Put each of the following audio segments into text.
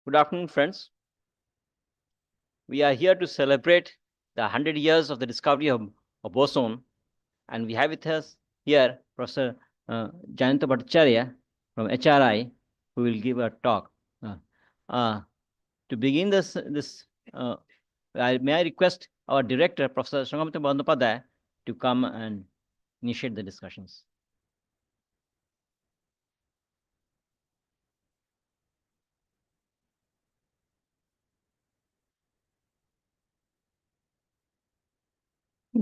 Good afternoon, friends. We are here to celebrate the 100 years of the discovery of boson, and we have with us here Professor Jayanta Bhattacharya from HRI, who will give a talk. To begin may I request our director, Professor Sangamata Bandopadhyay, to come and initiate the discussions.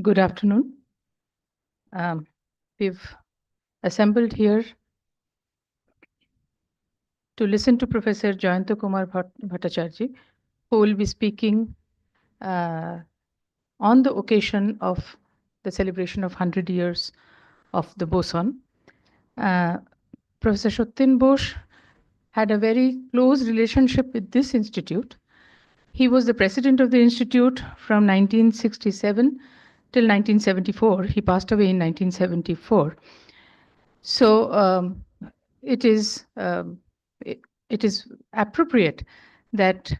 Good afternoon. We've assembled here to listen to Professor Jayanta Kumar Bhattacharya, who will be speaking on the occasion of the celebration of 100 years of the boson. Professor Shatyen Bose had a very close relationship with this institute. He was the president of the institute from 1967 till 1974. He passed away in 1974. So it is appropriate that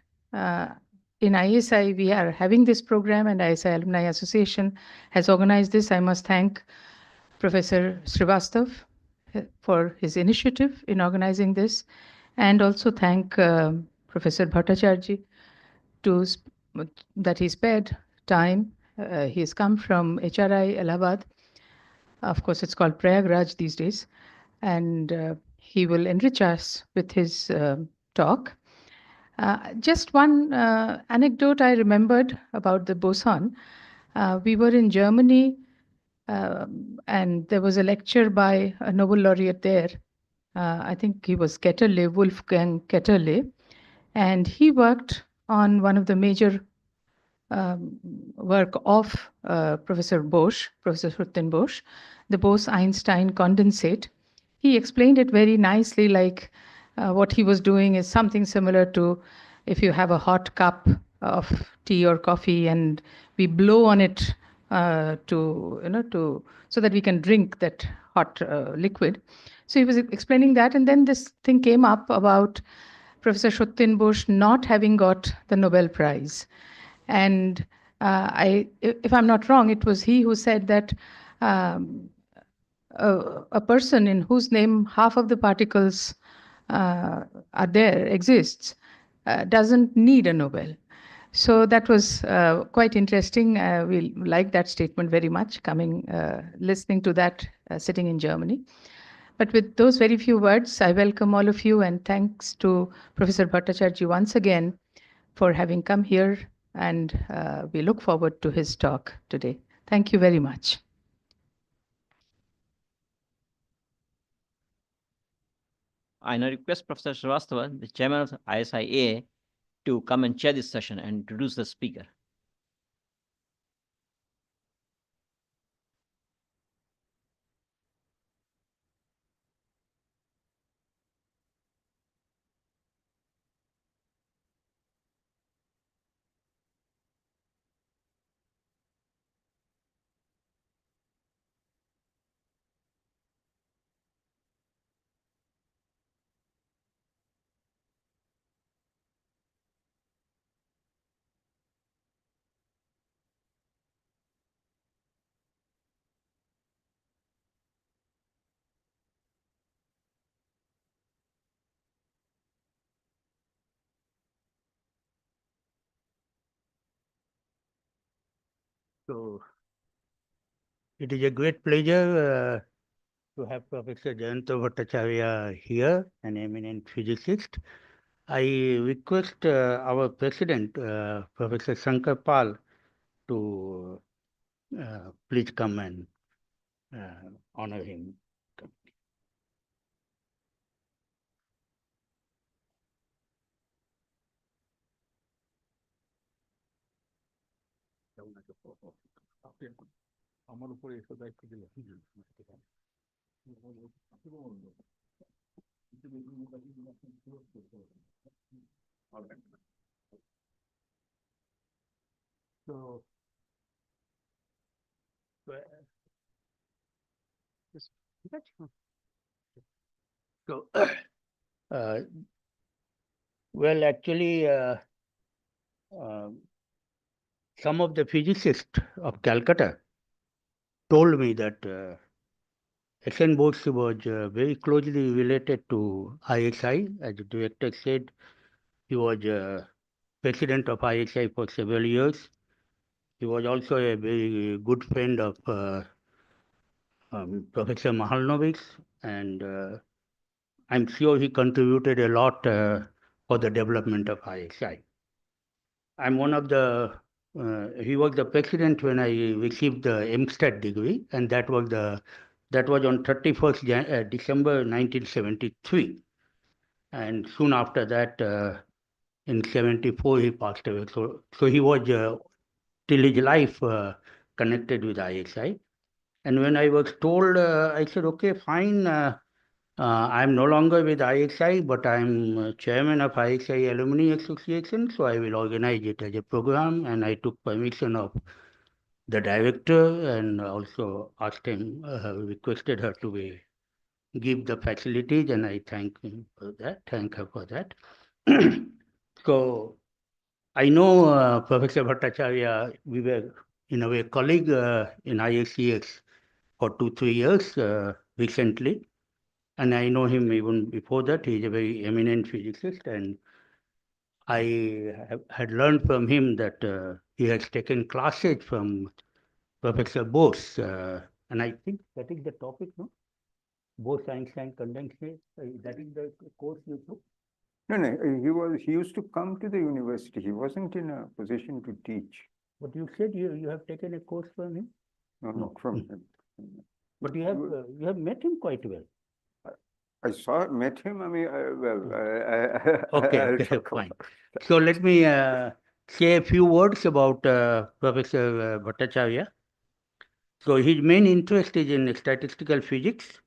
in ISI we are having this program, and ISI Alumni Association has organized this. I must thank Professor Srivastav for his initiative in organizing this, and also thank Professor Bhattacharya that he spared time. He has come from HRI Allahabad. Of course, it's called Prayagraj these days, and he will enrich us with his talk. Just one anecdote I remembered about the boson. We were in Germany, and there was a lecture by a Nobel laureate there. I think he was Ketterle, Wolfgang Ketterle, and he worked on one of the major work of Professor Bose, Professor Shatyen Bose, the Bose-Einstein condensate. He explained it very nicely, like what he was doing is something similar to if you have a hot cup of tea or coffee and we blow on it so that we can drink that hot liquid. So he was explaining that, and then this thing came up about Professor Shatyen Bose not having got the Nobel Prize. And if I'm not wrong, it was he who said that a person in whose name half of the particles exists, doesn't need a Nobel. So that was quite interesting. We like that statement very much, listening to that sitting in Germany. But with those very few words, I welcome all of you, and thanks to Professor Bhattacharya once again for having come here, and we look forward to his talk today. Thank you very much. I now request Professor Srivastava, the chairman of ISIA, to come and chair this session and introduce the speaker. So it is a great pleasure to have Professor Jayanta Bhattacharya here, an eminent physicist. I request our president, Professor Shankar Pal, to please come and honor him. আমার উপরে এসব দায়িত্ব দিলে So Well, actually, some of the physicists of Calcutta told me that SN Bose was very closely related to ISI. As the director said, he was president of ISI for several years. He was also a very good friend of Professor Mahalnovich, and I'm sure he contributed a lot for the development of ISI. I'm one of the, he was the president when I received the MStat degree, and that was on 31st December 1973. And soon after that, in 74, he passed away. So he was till his life connected with ISI. And when I was told, I said, okay, fine. I'm no longer with ISI, but I'm chairman of ISI Alumni Association, so I will organize it as a program. And I took permission of the director and also asked him, requested her to give the facilities, and I thank her for that. So I know Professor Bhattacharya, we were in a way colleague in ISCS for 2-3 years recently. And I know him even before that. He's a very eminent physicist, and I had learned from him that he has taken classes from Professor Bose, and I think that is the topic, no? Bose-Einstein condensate. That is the course you took. No, he used to come to the university. He wasn't in a position to teach. But you said you have taken a course from him. No, not from him. But you have met him quite well. I met him. I mean, Okay, fine. So let me say a few words about Professor Bhattacharya. So his main interest is in statistical physics,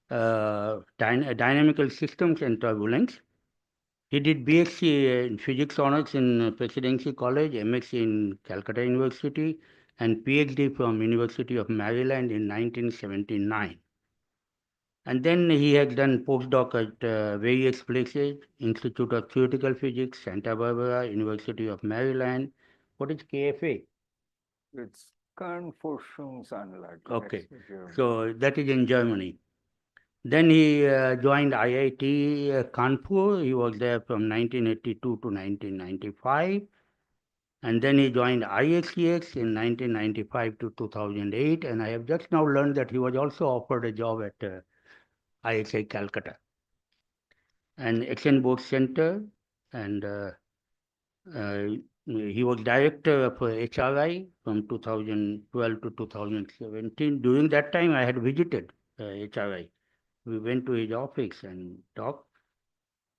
dynamical systems and turbulence. He did BSc in physics honors in Presidency College, MSc in Calcutta University, and PhD from University of Maryland in 1979. And then he has done postdoc at various places, Institute of Theoretical Physics, Santa Barbara, University of Maryland. What is KFA? It's Kernforschungsanlage. Okay, so that is in Germany. Then he joined IIT Kanpur. He was there from 1982 to 1995. And then he joined ISCX in 1995 to 2008. And I have just now learned that he was also offered a job at ISI Calcutta and SN Bose Center. And he was director of HRI from 2012 to 2017. During that time, I had visited HRI. We went to his office and talked.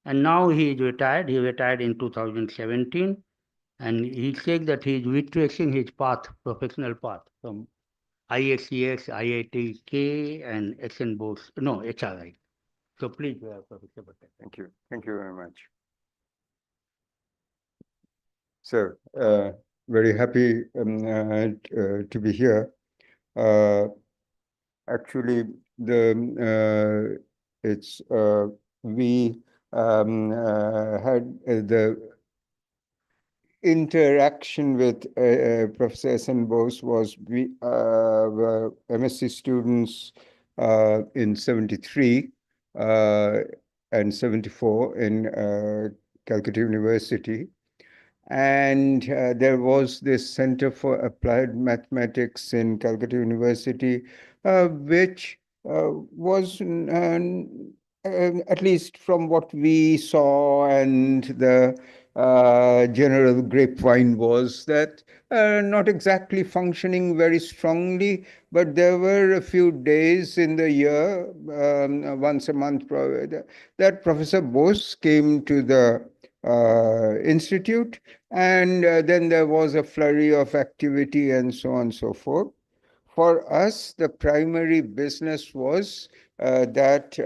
And now he is retired. He retired in 2017. And he said that he is retracing his path, professional path, from ISCS, IIT-K, and SN Bose, no, HRI. So please, Professor Bhattacharya. Thank you. Thank you very much. So, very happy to be here. Actually, we had the interaction with Professor S.N. Bose was we were MSc students in 73 and 74 in Calcutta University. And there was this Center for Applied Mathematics in Calcutta University, which was, at least from what we saw and the general grapevine, was that not exactly functioning very strongly, but there were a few days in the year, once a month, that Professor Bose came to the institute, and then there was a flurry of activity and so on and so forth. For us, the primary business was that the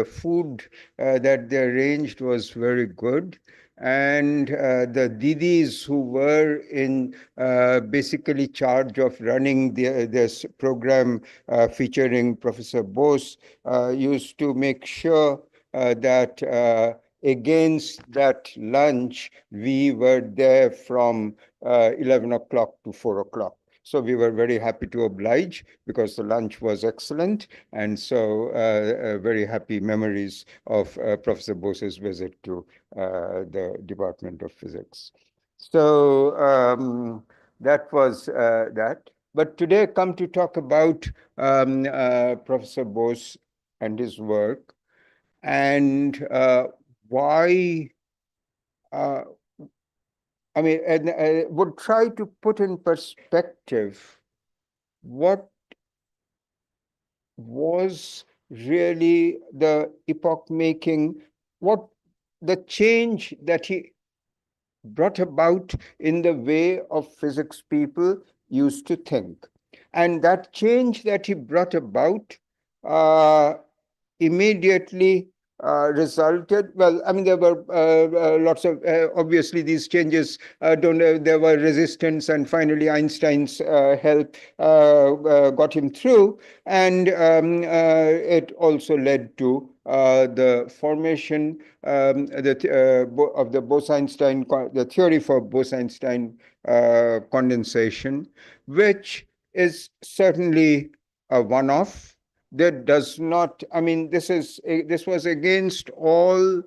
food that they arranged was very good. And the didis who were in basically charge of running this program featuring Professor Bose used to make sure that against that lunch, we were there from 11 o'clock to 4 o'clock. So we were very happy to oblige because the lunch was excellent. And so very happy memories of Professor Bose's visit to the Department of Physics. So that was that. But today come to talk about Professor Bose and his work and why I mean, and would try to put in perspective what was really the epoch-making, what the change that he brought about in the way of physics people used to think. And that change that he brought about immediately resulted, well, I mean, there were lots of, obviously these changes, there were resistance, and finally Einstein's help got him through. And it also led to the formation of the Bose-Einstein, the theory for Bose-Einstein condensation, which is certainly a one-off. That does not, I mean, this was against all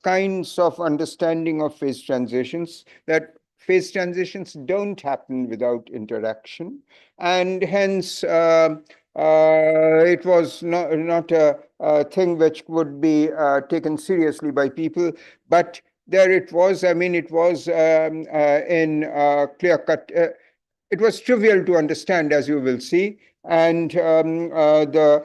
kinds of understanding of phase transitions, that phase transitions don't happen without interaction, and hence it was not a thing which would be taken seriously by people. But there it was, I mean, it was in clear-cut, it was trivial to understand, as you will see. And the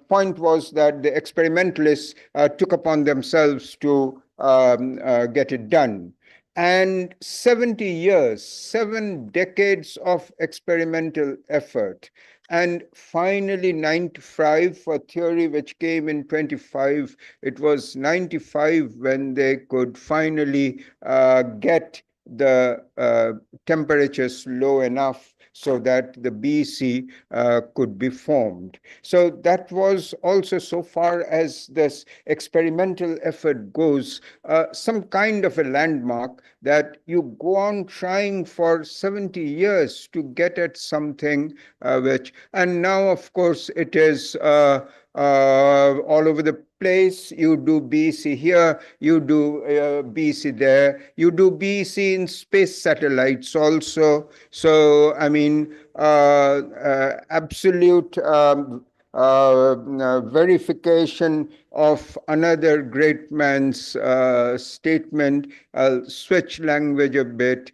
point was that the experimentalists took upon themselves to get it done. And 70 years, 7 decades of experimental effort, and finally 95 for theory, which came in 25. It was 95 when they could finally get the temperatures low enough so that the BC could be formed. So that was also, so far as this experimental effort goes, some kind of a landmark, that you go on trying for 70 years to get at something which, and now of course it is all over the place. You do BC here, you do BC there, you do BC in space satellites also. So, I mean, absolute verification of another great man's statement. I'll switch language a bit.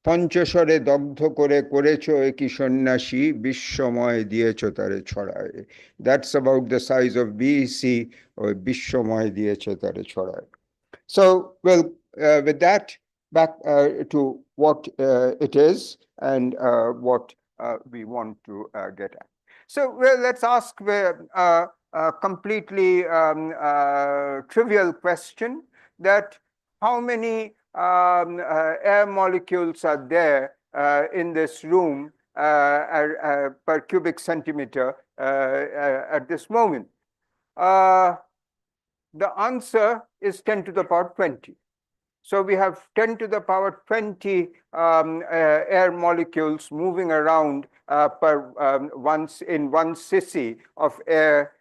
পঞ্চস্বরে দগ্ধ করে করেছো একই সন্ন্যাসী বিশ্বময় দিয়েছ তারে ছড়ায়. That's about the size of BEC, or বিশ্বময় দিয়েছে তারে ছড়ায়. So, well, with that, back to what it is and what we want to get at. So, well, let's ask a completely trivial question, that how many air molecules are there in this room per cubic centimeter at this moment? The answer is 10 to the power 20. So we have 10 to the power 20 air molecules moving around in one cc of air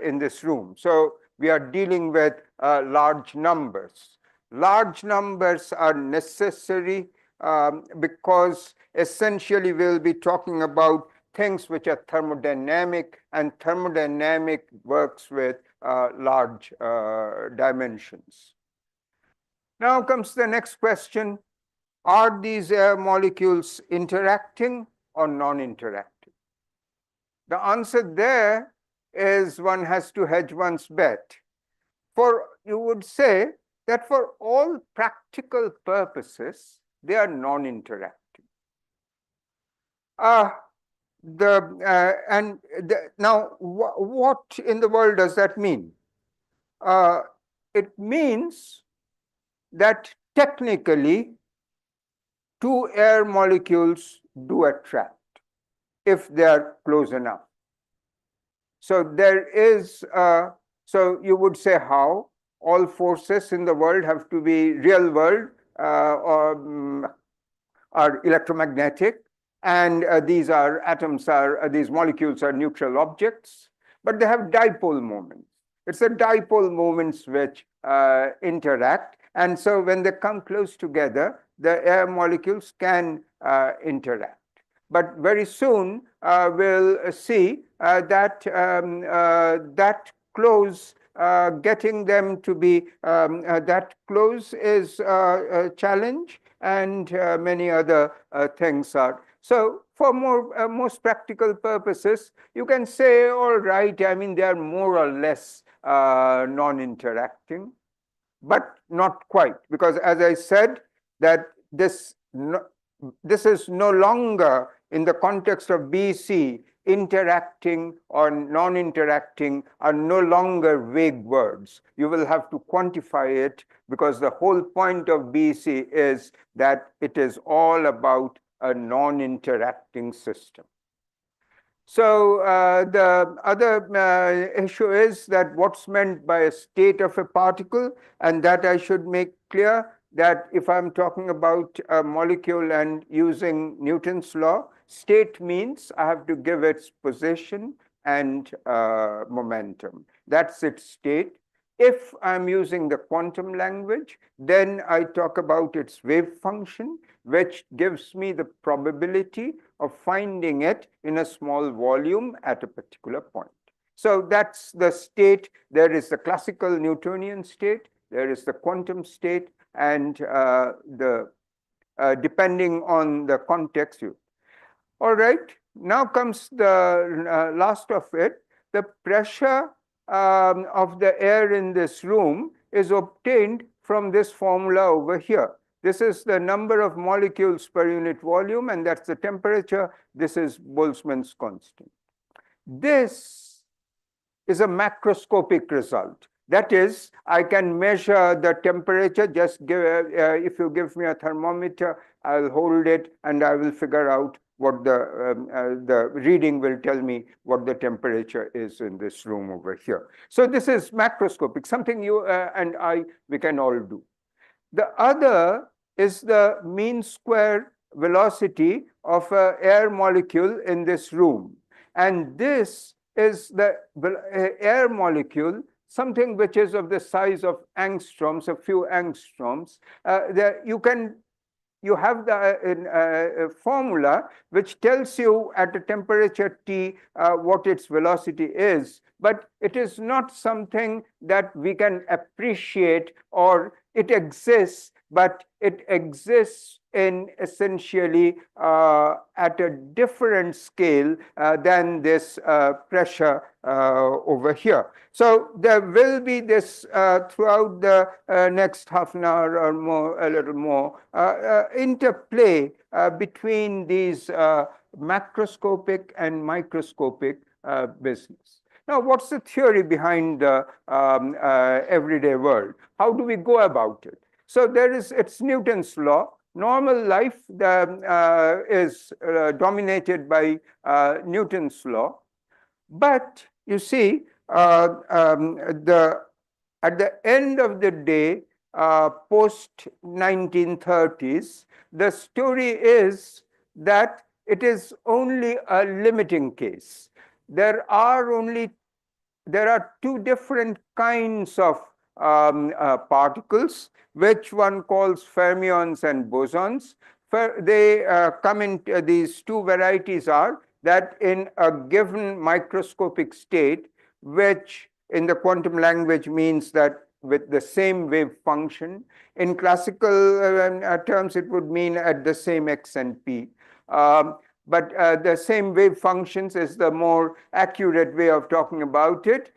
in this room. So we are dealing with large numbers. Large numbers are necessary because essentially we'll be talking about things which are thermodynamic, and thermodynamic works with large dimensions. Now comes the next question: are these air molecules interacting or non-interacting? The answer there is one has to hedge one's bet. For you would say that for all practical purposes, they are non-interacting. Now, what in the world does that mean? It means that technically 2 air molecules do attract if they are close enough. So there is So you would say how? All forces in the world have to be real world are electromagnetic, and these molecules are neutral objects, but they have dipole moments. It's the dipole moments which interact, and so when they come close together, the air molecules can interact. But very soon we'll see that close, getting them to be that close is a challenge, and many other things are. So for most practical purposes, you can say, all right, I mean, they are more or less non-interacting, but not quite, because as I said, that this is no longer in the context of BC. Interacting or non-interacting are no longer vague words. You will have to quantify it, because the whole point of BC is that it is all about a non-interacting system. So the other issue is that what's meant by a state of a particle, and that I should make clear that if I'm talking about a molecule and using Newton's law, state means I have to give its position and momentum. That's its state. If I'm using the quantum language, then I talk about its wave function, which gives me the probability of finding it in a small volume at a particular point. So that's the state. There is the classical Newtonian state, there is the quantum state, and depending on the context. All right, now comes the last of it. The pressure of the air in this room is obtained from this formula over here. This is the number of molecules per unit volume, and that's the temperature. This is Boltzmann's constant. This is a macroscopic result. That is, I can measure the temperature. Just give, if you give me a thermometer, I'll hold it and I will figure out what the reading will tell me what the temperature is in this room over here. So this is macroscopic, something you and we can all do. The other is the mean square velocity of an air molecule in this room. And this is the air molecule, something which is of the size of angstroms, a few angstroms. You have the formula which tells you at a temperature T what its velocity is, but it is not something that we can appreciate, or it exists, but it exists in essentially at a different scale than this pressure over here. So there will be this throughout the next half an hour or more, a little more, interplay between these macroscopic and microscopic business. Now, what's the theory behind the everyday world? How do we go about it? So it's Newton's law. Normal life is dominated by Newton's law. But you see, at the end of the day, post-1930s, the story is that it is only a limiting case. There are two different kinds of particles, which one calls fermions and bosons. They come in, these two varieties are that in a given microscopic state, which in the quantum language means that with the same wave function. In classical terms, it would mean at the same x and p. But the same wave functions is the more accurate way of talking about it.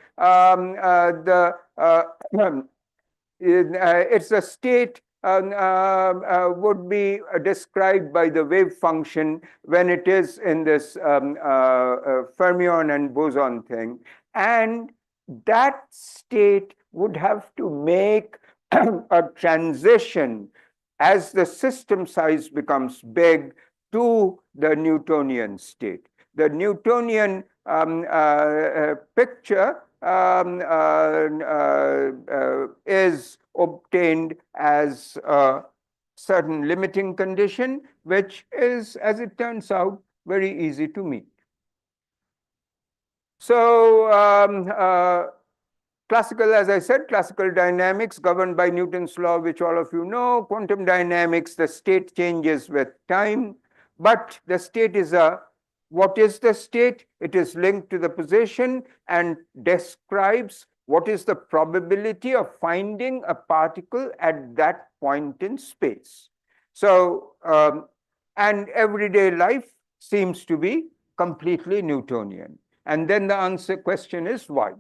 It's a state would be described by the wave function when it is in this fermion and boson thing. And that state would have to make a transition as the system size becomes big to the Newtonian state. The Newtonian picture is obtained as a certain limiting condition, which is, as it turns out, very easy to meet. So classical, as I said, classical dynamics governed by Newton's law, which all of you know. Quantum dynamics, the state changes with time, but the state is what is the state? It is linked to the position and describes what is the probability of finding a particle at that point in space. So, and everyday life seems to be completely Newtonian. And then the question is why?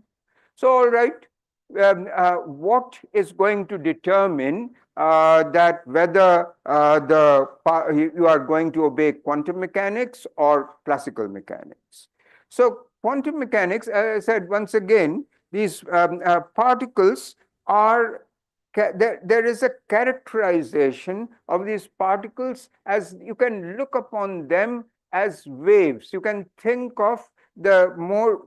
So, all right, what is going to determine that whether you are going to obey quantum mechanics or classical mechanics? So, quantum mechanics, as I said once again, these particles are there is a characterization of these particles as you can look upon them as waves. You can think of the more,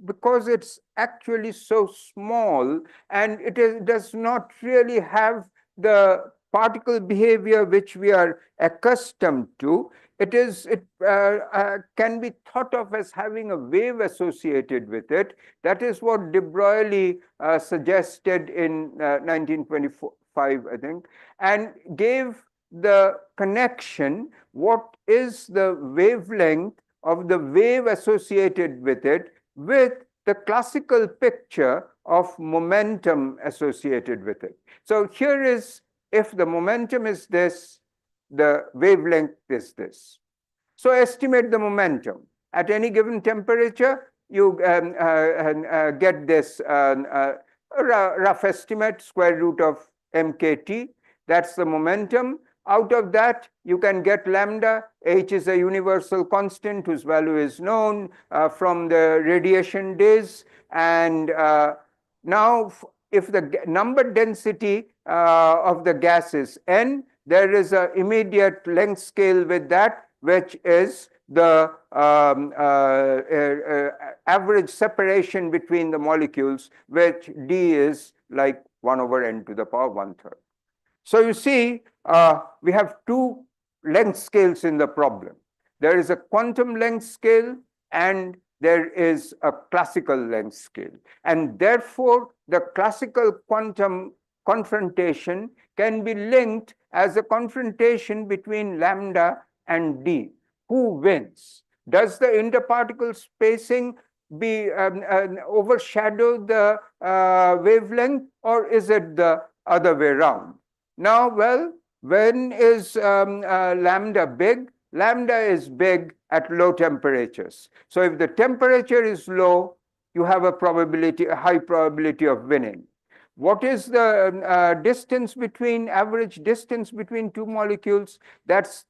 because it's actually so small and does not really have the particle behavior which we are accustomed to. It can be thought of as having a wave associated with it. That is what de Broglie suggested in 1925, I think, and gave the connection. What is the wavelength of the wave associated with it with the classical picture of momentum associated with it? So here is, if the momentum is this, the wavelength is this. So estimate the momentum. At any given temperature, you get this rough estimate, square root of mkt. That's the momentum. Out of that, you can get lambda. H is a universal constant whose value is known from the radiation days. And now, if the number density of the gas is n, there is an immediate length scale with that, which is the average separation between the molecules, which d is like 1 over n to the power 1/3. So you see, we have two length scales in the problem. There is a quantum length scale and there is a classical length scale. And therefore, the classical quantum confrontation can be linked as a confrontation between lambda and d. Who wins? Does the interparticle spacing overshadow the wavelength, or is it the other way around? Now, well, when is lambda big? Lambda is big at low temperatures. So if the temperature is low, you have a high probability of winning. What is the distance between, average distance between two molecules? That's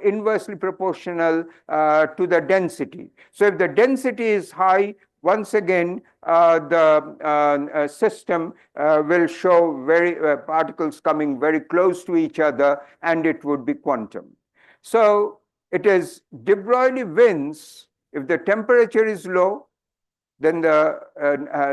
inversely proportional to the density. So if the density is high, once again, the system will show particles coming very close to each other, and it would be quantum. So it is de Broglie wins if the temperature is low, then the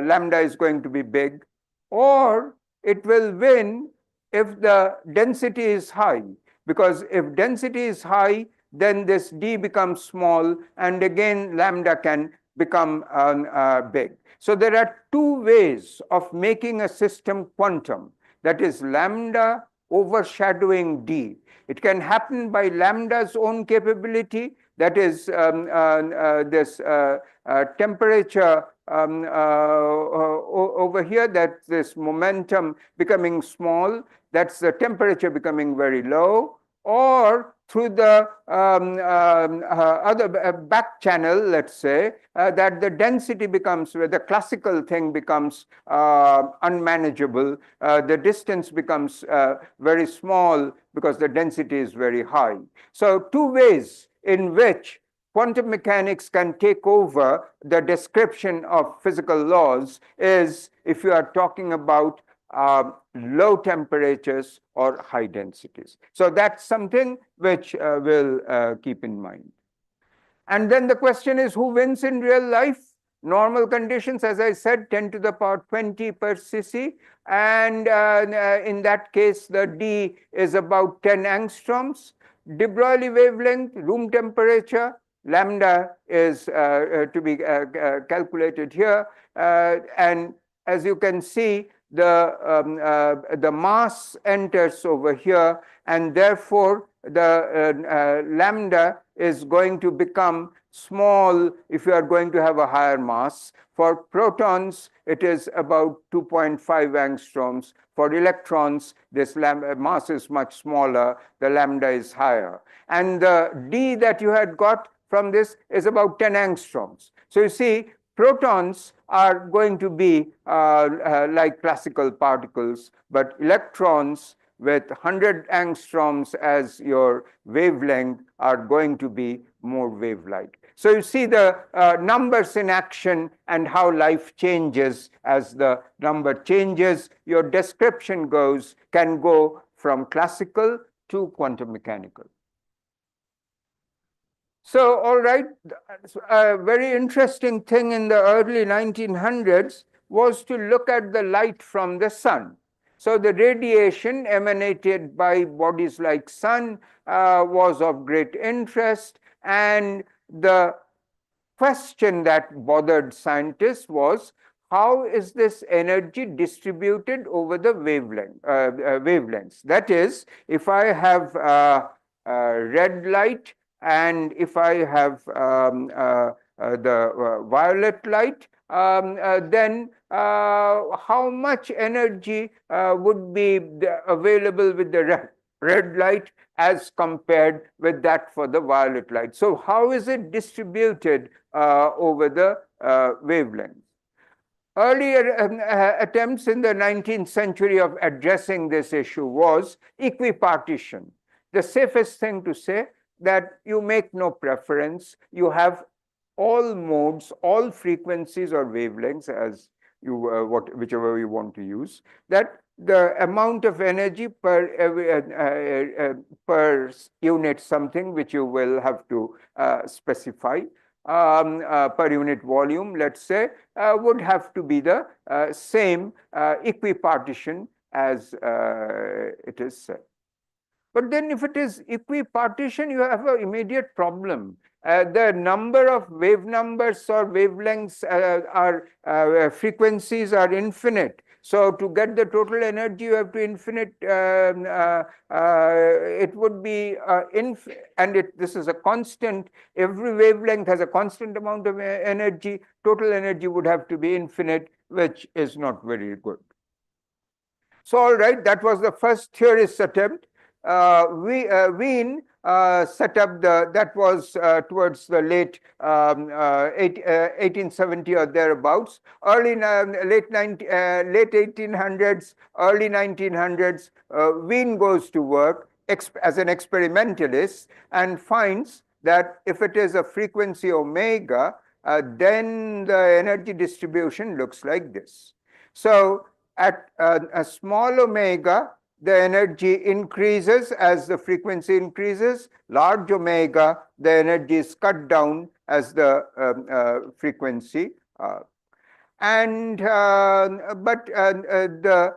lambda is going to be big, or it will win if the density is high, because if density is high, then this d becomes small, and again lambda can become big. So there are two ways of making a system quantum, that is lambda overshadowing d. It can happen by lambda's own capability, that is this temperature over here, that's this momentum becoming small, that's the temperature becoming very low, or through the other back channel, let's say, that the density becomes, where the classical thing becomes unmanageable, the distance becomes very small because the density is very high. So two ways in which quantum mechanics can take over the description of physical laws is if you are talking about low temperatures or high densities. So that's something which we'll keep in mind. And then the question is, who wins in real life? Normal conditions, as I said, 10 to the power 20 per cc, and in that case the D is about 10 angstroms. De Broglie wavelength, room temperature, lambda is to be calculated here, and as you can see, the mass enters over here, and therefore the lambda is going to become small if you are going to have a higher mass. For protons, it is about 2.5 angstroms. For electrons, this mass is much smaller, the lambda is higher. And the D that you had got from this is about 10 angstroms. So you see, protons are going to be like classical particles, but electrons with 100 angstroms as your wavelength are going to be more wave-like. So you see the numbers in action and how life changes as the number changes. Your description can go from classical to quantum mechanical. So, all right, a very interesting thing in the early 1900s was to look at the light from the sun. So the radiation emanated by bodies like sun was of great interest, and the question that bothered scientists was, how is this energy distributed over the wavelengths? That is, if I have red light and if I have the violet light, then how much energy would be available with the red light as compared with that for the violet light? So how is it distributed over the wavelengths? Earlier attempts in the 19th century of addressing this issue was equipartition. The safest thing to say that you make no preference, you have all modes, all frequencies or wavelengths, as you whichever you want to use, that the amount of energy per unit something which you will have to specify per unit volume, let's say, would have to be the same equipartition as it is said. But then if it is equipartition, you have an immediate problem. The number of wave numbers or wavelengths frequencies are infinite. So to get the total energy, you have to infinite. It would be this is a constant. Every wavelength has a constant amount of energy. Total energy would have to be infinite, which is not very good. So all right, that was the first theorist attempt. Wien set up that was towards the late 1870 or thereabouts, late 1800s, early 1900s. Wien goes to work as an experimentalist and finds that if it is a frequency omega, then the energy distribution looks like this. So at a small omega, the energy increases as the frequency increases. Large omega, the energy is cut down as the frequency. But the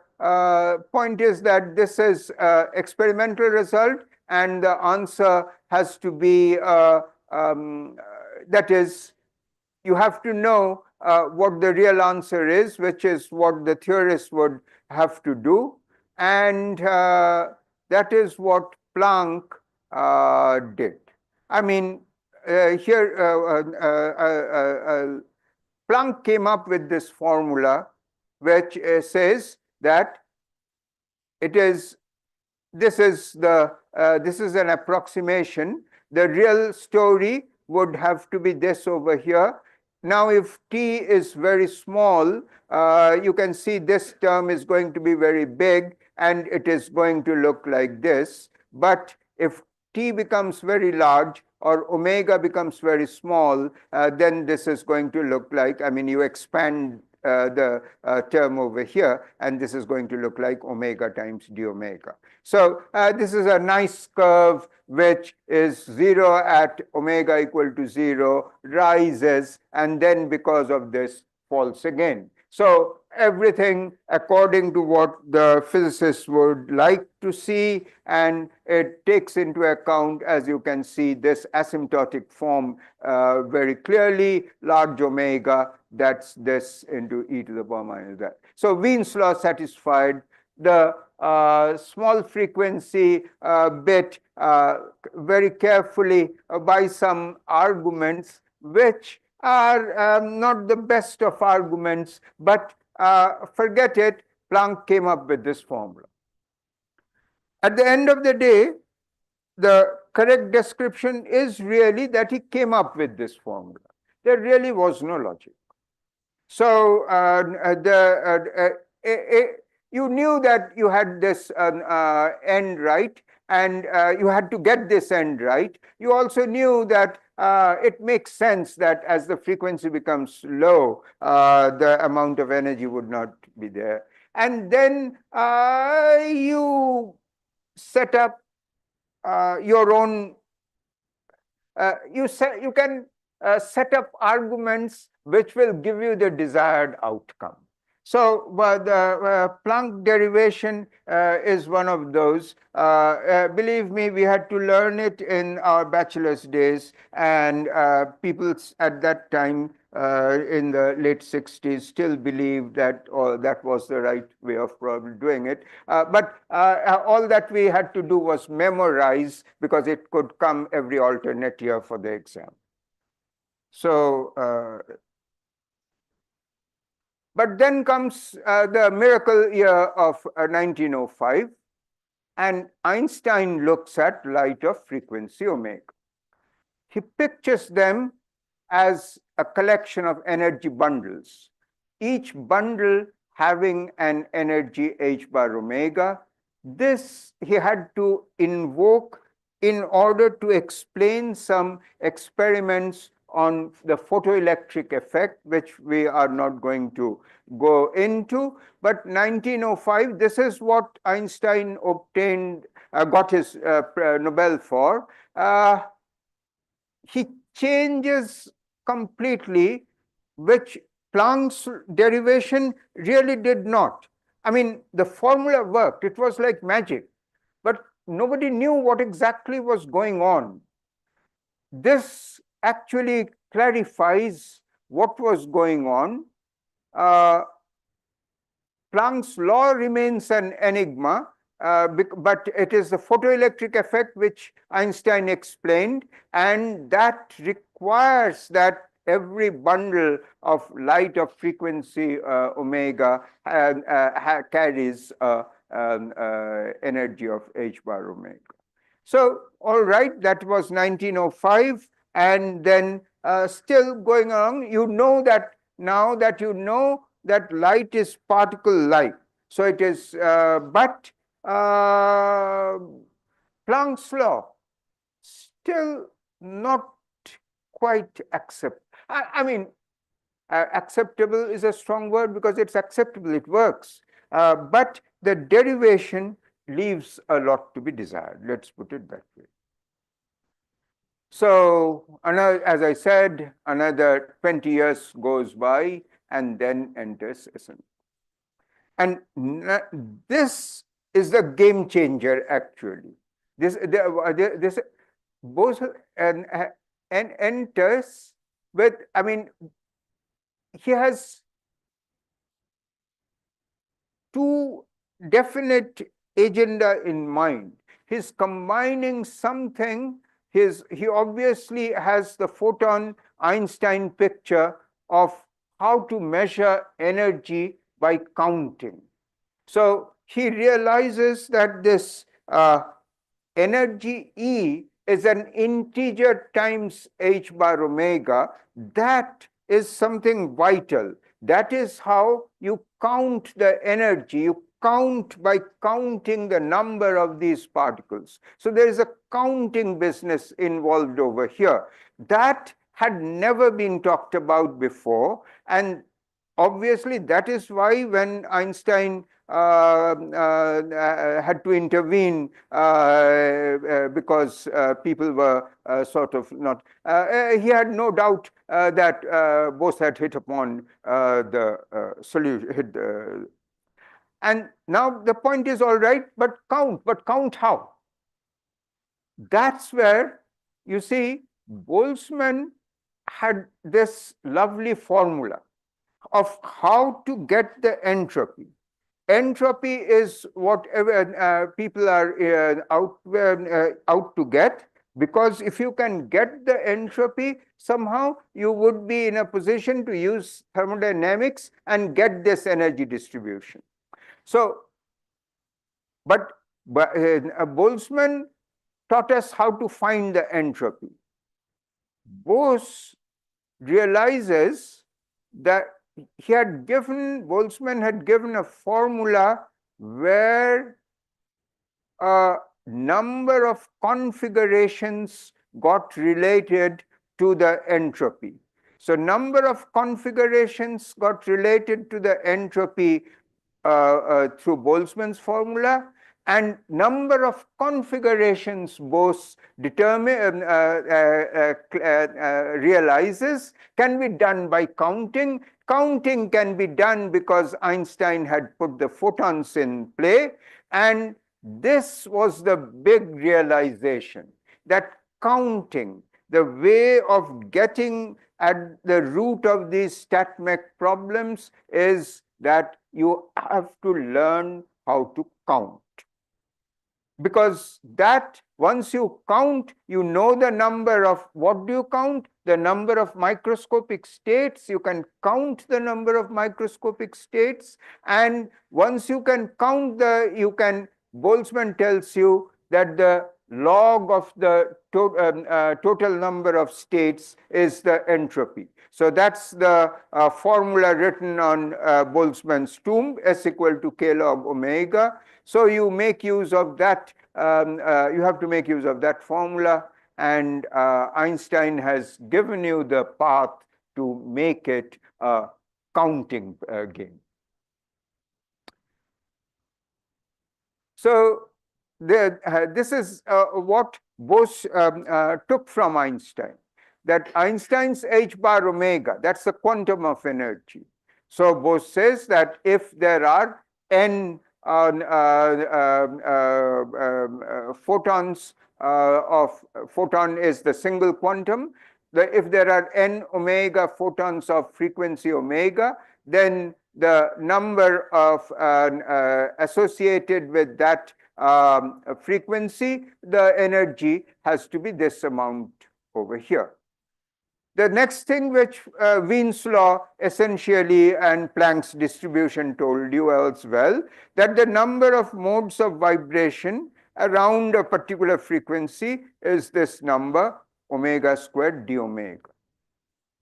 point is that this is experimental result, and the answer has to be that is, you have to know what the real answer is, which is what the theorists would have to do. And that is what Planck did. I mean, here Planck came up with this formula, which says that this is an approximation. The real story would have to be this over here. Now, if t is very small, you can see this term is going to be very big, and it is going to look like this. But if t becomes very large or omega becomes very small, then this is going to look like, I mean, you expand term over here, and this is going to look like omega times d omega. So this is a nice curve which is 0 at omega equal to 0, rises, and then because of this falls again. So everything according to what the physicists would like to see, and it takes into account, as you can see, this asymptotic form very clearly, large omega, that's this into e to the power minus that. So Wien's law satisfied. The small frequency bit very carefully by some arguments which are not the best of arguments, but forget it, Planck came up with this formula. At the end of the day, the correct description is really that he came up with this formula. There really was no logic. So you knew that you had this end right, and you had to get this end right. You also knew that it makes sense that as the frequency becomes low, the amount of energy would not be there. And then you set up your own, you can set up arguments which will give you the desired outcome. So the Planck derivation is one of those. Believe me, we had to learn it in our bachelor's days, and people at that time in the late 60s still believed that that was the right way of probably doing it. But all that we had to do was memorize, because it could come every alternate year for the exam. So but then comes the miracle year of 1905, and Einstein looks at light of frequency omega. He pictures them as a collection of energy bundles, each bundle having an energy h bar omega. This he had to invoke in order to explain some experiments on the photoelectric effect, which we are not going to go into. But 1905, this is what Einstein obtained, got his Nobel for. He changes completely, which Planck's derivation really did not. I mean, the formula worked, it was like magic, but nobody knew what exactly was going on. This actually clarifies what was going on. Planck's law remains an enigma, but it is the photoelectric effect which Einstein explained, and that requires that every bundle of light of frequency omega carries energy of h bar omega. So, all right, that was 1905, and then still going along, you know that now that you know that light is particle-like. So it is, but Planck's law still not quite acceptable. I mean, acceptable is a strong word, because it's acceptable, it works. But the derivation leaves a lot to be desired. Let's put it that way. So, as I said, another 20 years goes by, and then enters SN. And this is the game changer, actually. This Bose and enters with, I mean, he has two definite agenda in mind. He's combining something. He obviously has the photon Einstein picture of how to measure energy by counting. So he realizes that this energy E is an integer times h bar omega. That is something vital. That is how you count the energy. You count by counting the number of these particles. So there is a counting business involved over here. That had never been talked about before, and obviously, that is why when Einstein had to intervene because people were sort of not, he had no doubt that Bose had hit upon the solution. And now the point is, all right, but count how? That's where, you see, Boltzmann had this lovely formula of how to get the entropy. Entropy is whatever people are out to get, because if you can get the entropy, somehow you would be in a position to use thermodynamics and get this energy distribution. So, but Boltzmann taught us how to find the entropy. Bose realizes that Boltzmann had given a formula where a number of configurations got related to the entropy. So number of configurations got related to the entropy through Boltzmann's formula, and number of configurations Bose realizes can be done by counting. Counting can be done because Einstein had put the photons in play, and this was the big realization, that counting, the way of getting at the root of these StatMech problems, is that you have to learn how to count. Because that, once you count, you know the number of, what do you count? The number of microscopic states. You can count the number of microscopic states. And once you can count Boltzmann tells you that the log of the total number of states is the entropy. So that's the formula written on Boltzmann's tomb, S equal to K log omega. So you make use of that, you have to make use of that formula, and Einstein has given you the path to make it a counting game. So this is what Bose took from Einstein, that Einstein's h bar omega, that's the quantum of energy. So Bose says that if there are n photons photon is the single quantum, if there are n omega photons of frequency omega, then the number of associated with that frequency, the energy has to be this amount over here. The next thing which Wien's law essentially and Planck's distribution told you as well, that the number of modes of vibration around a particular frequency is this number, omega squared d omega.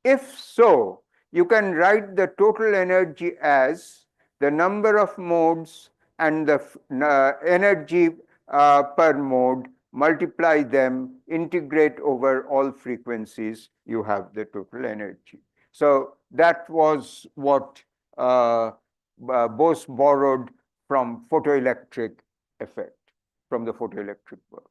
If so, you can write the total energy as the number of modes and the energy per mode, multiply them, integrate over all frequencies, you have the total energy. So that was what Bose borrowed from photoelectric effect, from the photoelectric world.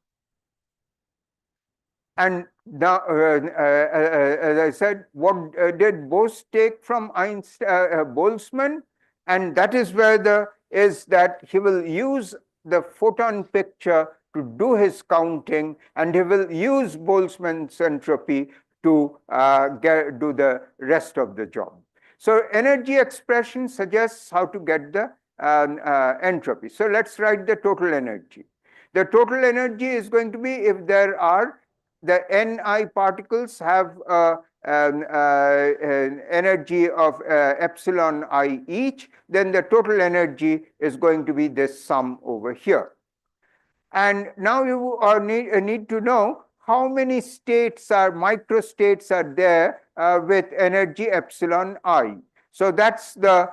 And now, as I said, what did Bose take from Boltzmann? And that is where that he will use the photon picture to do his counting, and he will use Boltzmann's entropy to do the rest of the job. So energy expression suggests how to get the entropy. So let's write the total energy. The total energy is going to be, if there are the Ni particles have an energy of epsilon I each, then the total energy is going to be this sum over here. And now you need to know how many states microstates are there with energy epsilon I. So that's the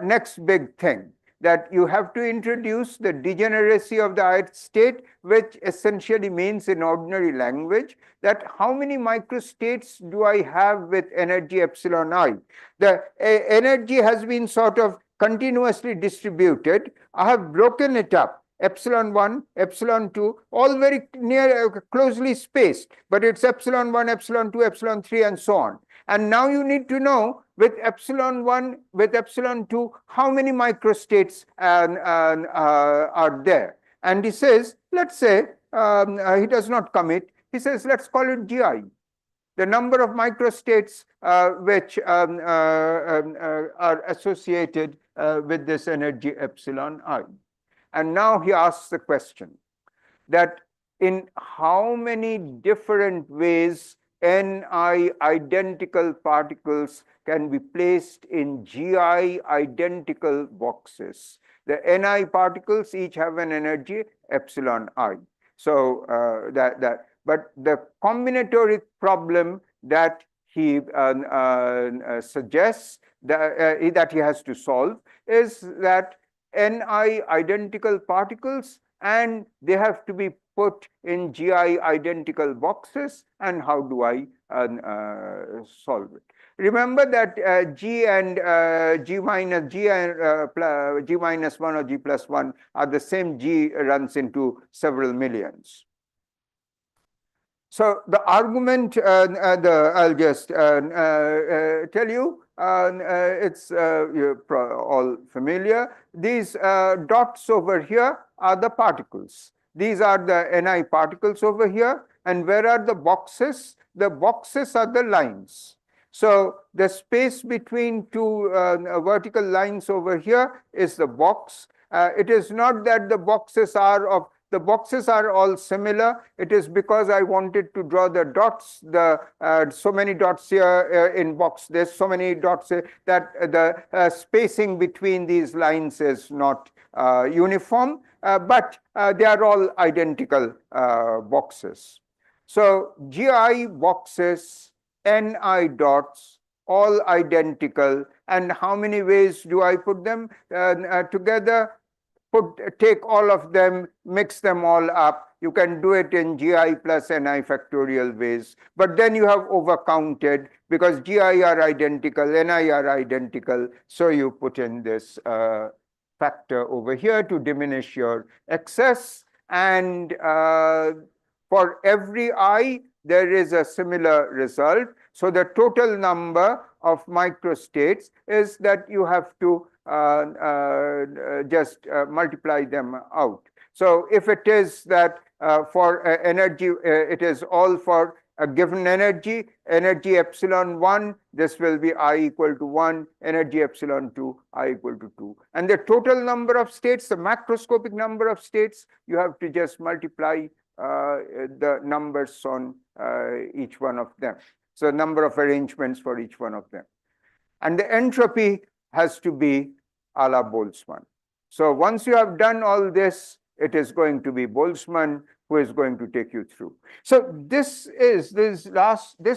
next big thing, that you have to introduce the degeneracy of the ith state, which essentially means in ordinary language that how many microstates do I have with energy epsilon I. The energy has been sort of continuously distributed. I have broken it up. Epsilon 1, epsilon 2, all very near, closely spaced, but it's epsilon 1, epsilon 2, epsilon 3, and so on. And now you need to know with epsilon 1, with epsilon 2, how many microstates are there. And he says, let's say, he does not commit, he says, let's call it GI. The number of microstates which are associated with this energy epsilon I. And now he asks the question that in how many different ways Ni identical particles can be placed in Gi identical boxes. The Ni particles each have an energy epsilon I. So but the combinatoric problem that he suggests that he has to solve is that Ni identical particles, and they have to be put in Gi identical boxes, and how do I solve it? Remember that G and G minus 1 or G plus 1 are the same. G runs into several millions. So the argument, I'll just tell you, it's you're all familiar. These dots over here are the particles. These are the Ni particles over here. And where are the boxes? The boxes are the lines. So the space between two vertical lines over here is the box. It is not that the boxes are all similar. It is because I wanted to draw the dots, so many dots here in box. There's so many dots here that the spacing between these lines is not uniform, but they are all identical boxes. So GI boxes, Ni dots, all identical. And how many ways do I put them together? Take all of them, mix them all up. You can do it in Gi plus Ni factorial ways. But then you have overcounted because Gi are identical, Ni are identical. So you put in this factor over here to diminish your excess. And for every I, there is a similar result. So the total number of microstates is that you have to just multiply them out. So if it is that for energy, it is all for a given energy epsilon 1, this will be I equal to 1, energy epsilon 2, I equal to 2. And the total number of states, the macroscopic number of states, you have to just multiply the numbers on each one of them. So number of arrangements for each one of them. And the entropy has to be a la Boltzmann. So once you have done all this, it is going to be Boltzmann who is going to take you through. So this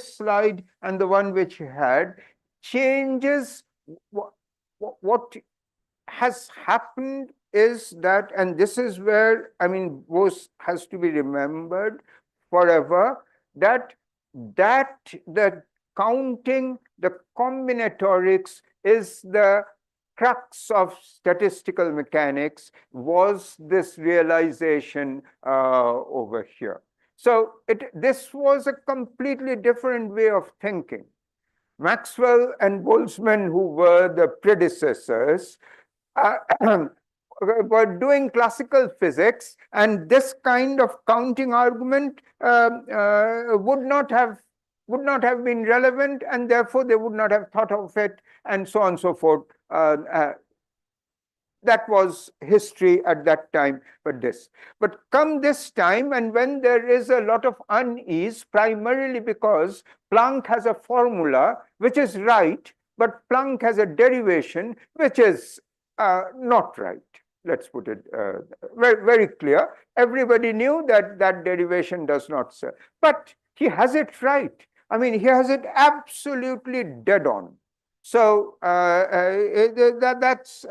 slide and the one which he had changes what has happened is that, and this is where, I mean, Bose has to be remembered forever, that the counting, the combinatorics is the crux of statistical mechanics, was this realization over here. So this was a completely different way of thinking. Maxwell and Boltzmann, who were the predecessors, were doing classical physics, and this kind of counting argument would not have been relevant, and therefore they would not have thought of it, and so on and so forth. That was history at that time for this. But come this time, and when there is a lot of unease, primarily because Planck has a formula which is right, but Planck has a derivation which is not right. Let's put it very, very clear. Everybody knew that that derivation does not serve. But he has it right. I mean, he has it absolutely dead on. So that's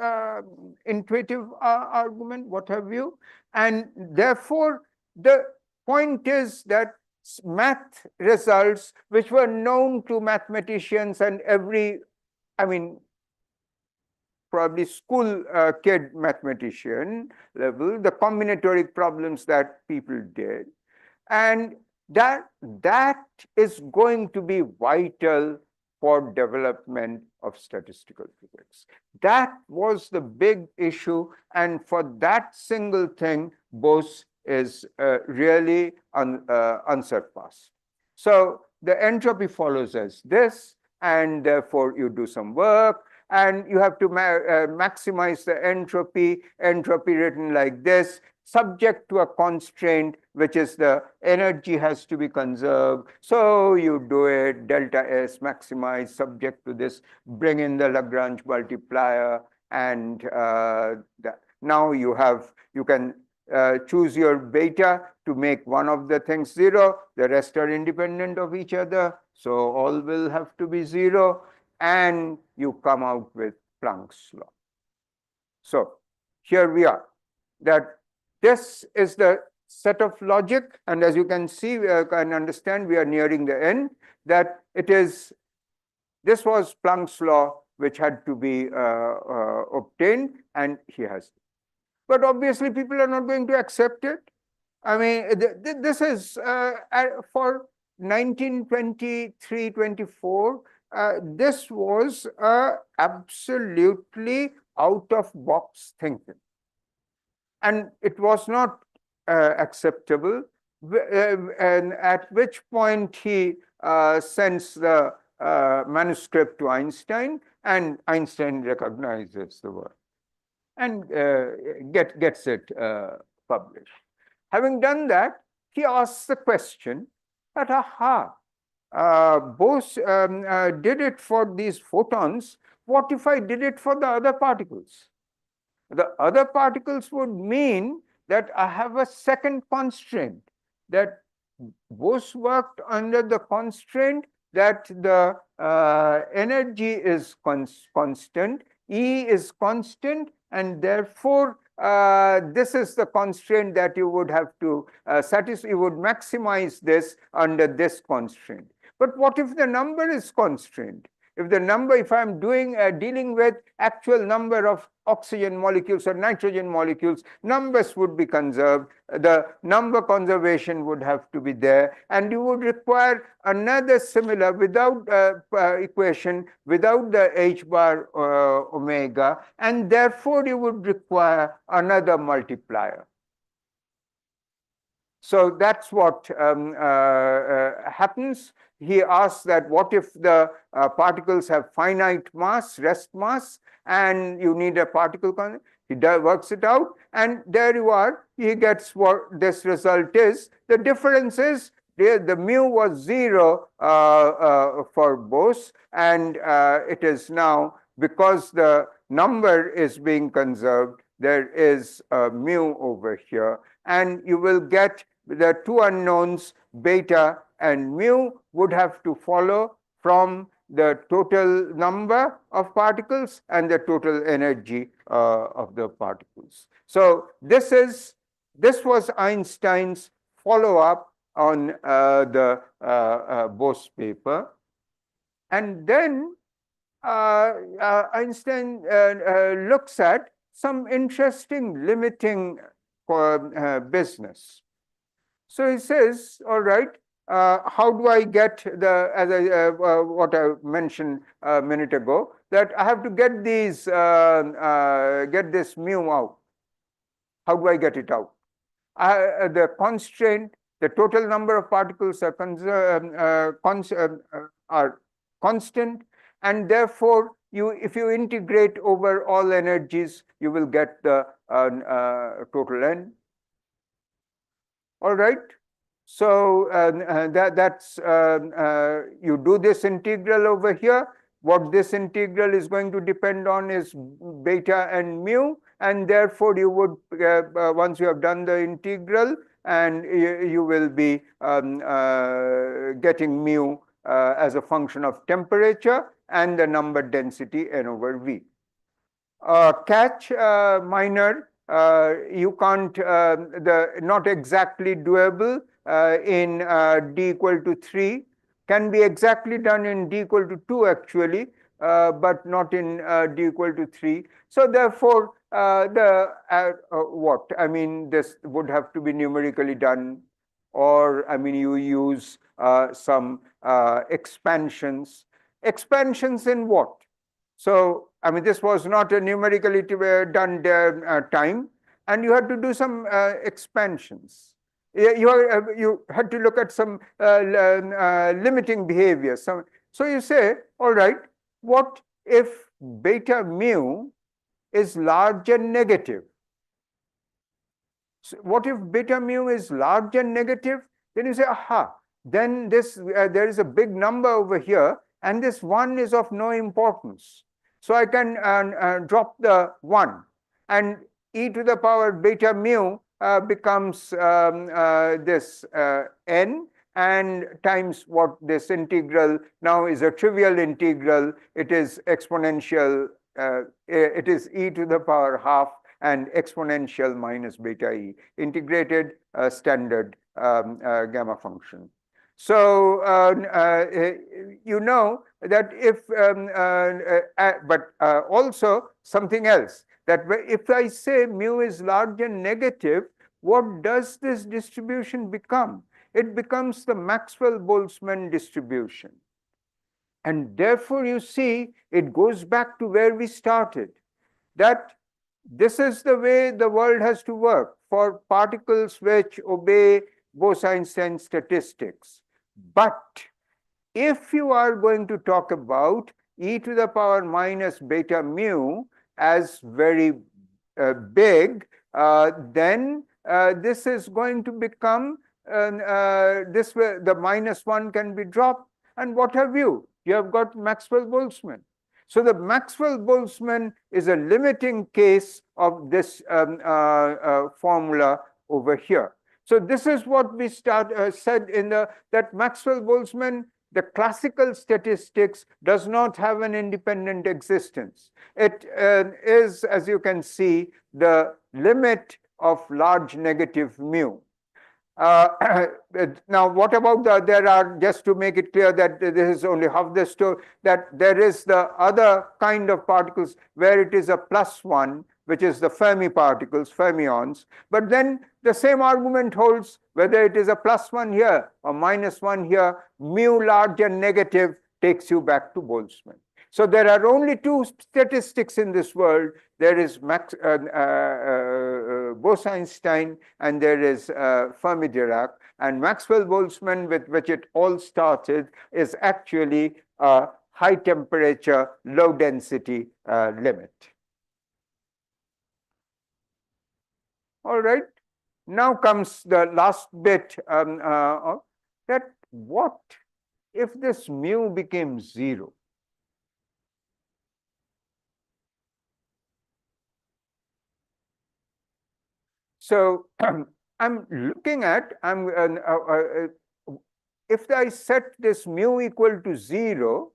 intuitive argument, what have you. And therefore, the point is that math results which were known to mathematicians and every, I mean, probably school kid mathematician level, the combinatoric problems that people did. And that is going to be vital for development of statistical physics. That was the big issue, and for that single thing, Bose is really unsurpassed. So the entropy follows as this, and therefore you do some work, and you have to maximize the entropy written like this, subject to a constraint, which is the energy has to be conserved. So you do it, delta S, maximize, subject to this, bring in the Lagrange multiplier, and now you can choose your beta to make one of the things 0, the rest are independent of each other, so all will have to be 0, and you come out with Planck's law. So here we are, that this is the set of logic, and as you can see, we can understand, we are nearing the end, that it is, this was Planck's law which had to be obtained, and he has. But obviously people are not going to accept it. I mean, this is for 1923-24, this was absolutely out of box thinking. And it was not acceptable, and at which point he sends the manuscript to Einstein, and Einstein recognizes the work and gets it published. Having done that, he asks the question that, Bose did it for these photons, what if I did it for the other particles? The other particles would mean that I have a second constraint, that Bose worked under the constraint that the energy is constant, E is constant, and therefore this is the constraint that you would have to satisfy. You would maximize this under this constraint. But what if the number is constrained? If the number, if I'm dealing with actual number of oxygen molecules or nitrogen molecules, numbers would be conserved. The number conservation would have to be there, and you would require another similar, without equation, without the h bar omega, and therefore you would require another multiplier. So that's what happens. He asks that what if the particles have finite mass, rest mass, and you need a particle constant. He works it out, and there you are. He gets what this result is. The difference is the mu was 0 for Bose, and it is now, because the number is being conserved, there is a mu over here, and you will get the two unknowns, beta and mu, would have to follow from the total number of particles and the total energy of the particles. So this was Einstein's follow-up on the Bose paper. And then Einstein looks at some interesting limiting business. So he says, all right, how do I get the, as what I mentioned a minute ago, that I have to get these, get this mu out. How do I get it out? The constraint, the total number of particles are constant, and therefore if you integrate over all energies, you will get the total n. All right. So that's you do this integral over here. What this integral is going to depend on is beta and mu, and therefore you would once you have done the integral, and you will be getting mu as a function of temperature and the number density n over v. Catch minor, you can't, not exactly doable in d equal to 3, can be exactly done in d equal to 2 actually, but not in d equal to 3. So therefore, what? I mean, this would have to be numerically done, or I mean, you use some expansions. Expansions in what? So, I mean, this was not a numerically done time, and you had to do some expansions. You had to look at some limiting behavior. So you say, all right, what if beta mu is large and negative? So what if beta mu is large and negative? Then you say, aha, then this there is a big number over here, and this 1 is of no importance. So I can drop the 1, and e to the power beta mu becomes this n, and times what this integral now is a trivial integral. It is exponential, it is e to the power half and exponential minus beta e, integrated standard gamma function. So you know that if, but also something else, that if I say mu is large and negative, what does this distribution become? It becomes the Maxwell-Boltzmann distribution. And therefore, you see, it goes back to where we started, that this is the way the world has to work for particles which obey Bose-Einstein statistics. But if you are going to talk about e to the power minus beta mu as very big, then this is going to become, this way the -1 can be dropped, and what have you? You have got Maxwell-Boltzmann. So the Maxwell-Boltzmann is a limiting case of this formula over here. So this is what we said in that Maxwell-Boltzmann, the classical statistics does not have an independent existence. It is, as you can see, the limit of large negative mu. Now, what about there are, just to make it clear that this is only half the story, that there is the other kind of particles where it is a +1, which is the Fermi particles, fermions. But then the same argument holds whether it is a +1 here or -1 here, mu large and negative takes you back to Boltzmann. So there are only two statistics in this world. There is Bose-Einstein and there is Fermi-Dirac. And Maxwell-Boltzmann, with which it all started, is actually a high temperature, low density limit. All right. Now comes the last bit of that. What if this mu became 0? So I'm looking at, if I set this mu equal to 0,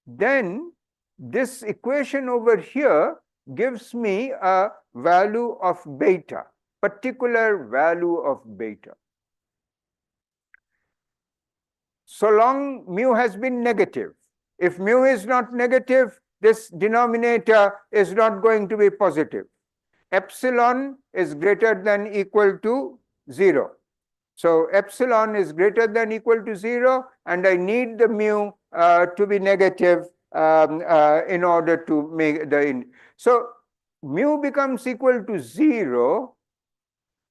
then this equation over here gives me a value of beta, particular value of beta. So long mu has been negative. If mu is not negative, this denominator is not going to be positive. Epsilon is greater than equal to 0. So epsilon is greater than equal to 0, and I need the mu to be negative in order to make the so mu becomes equal to 0.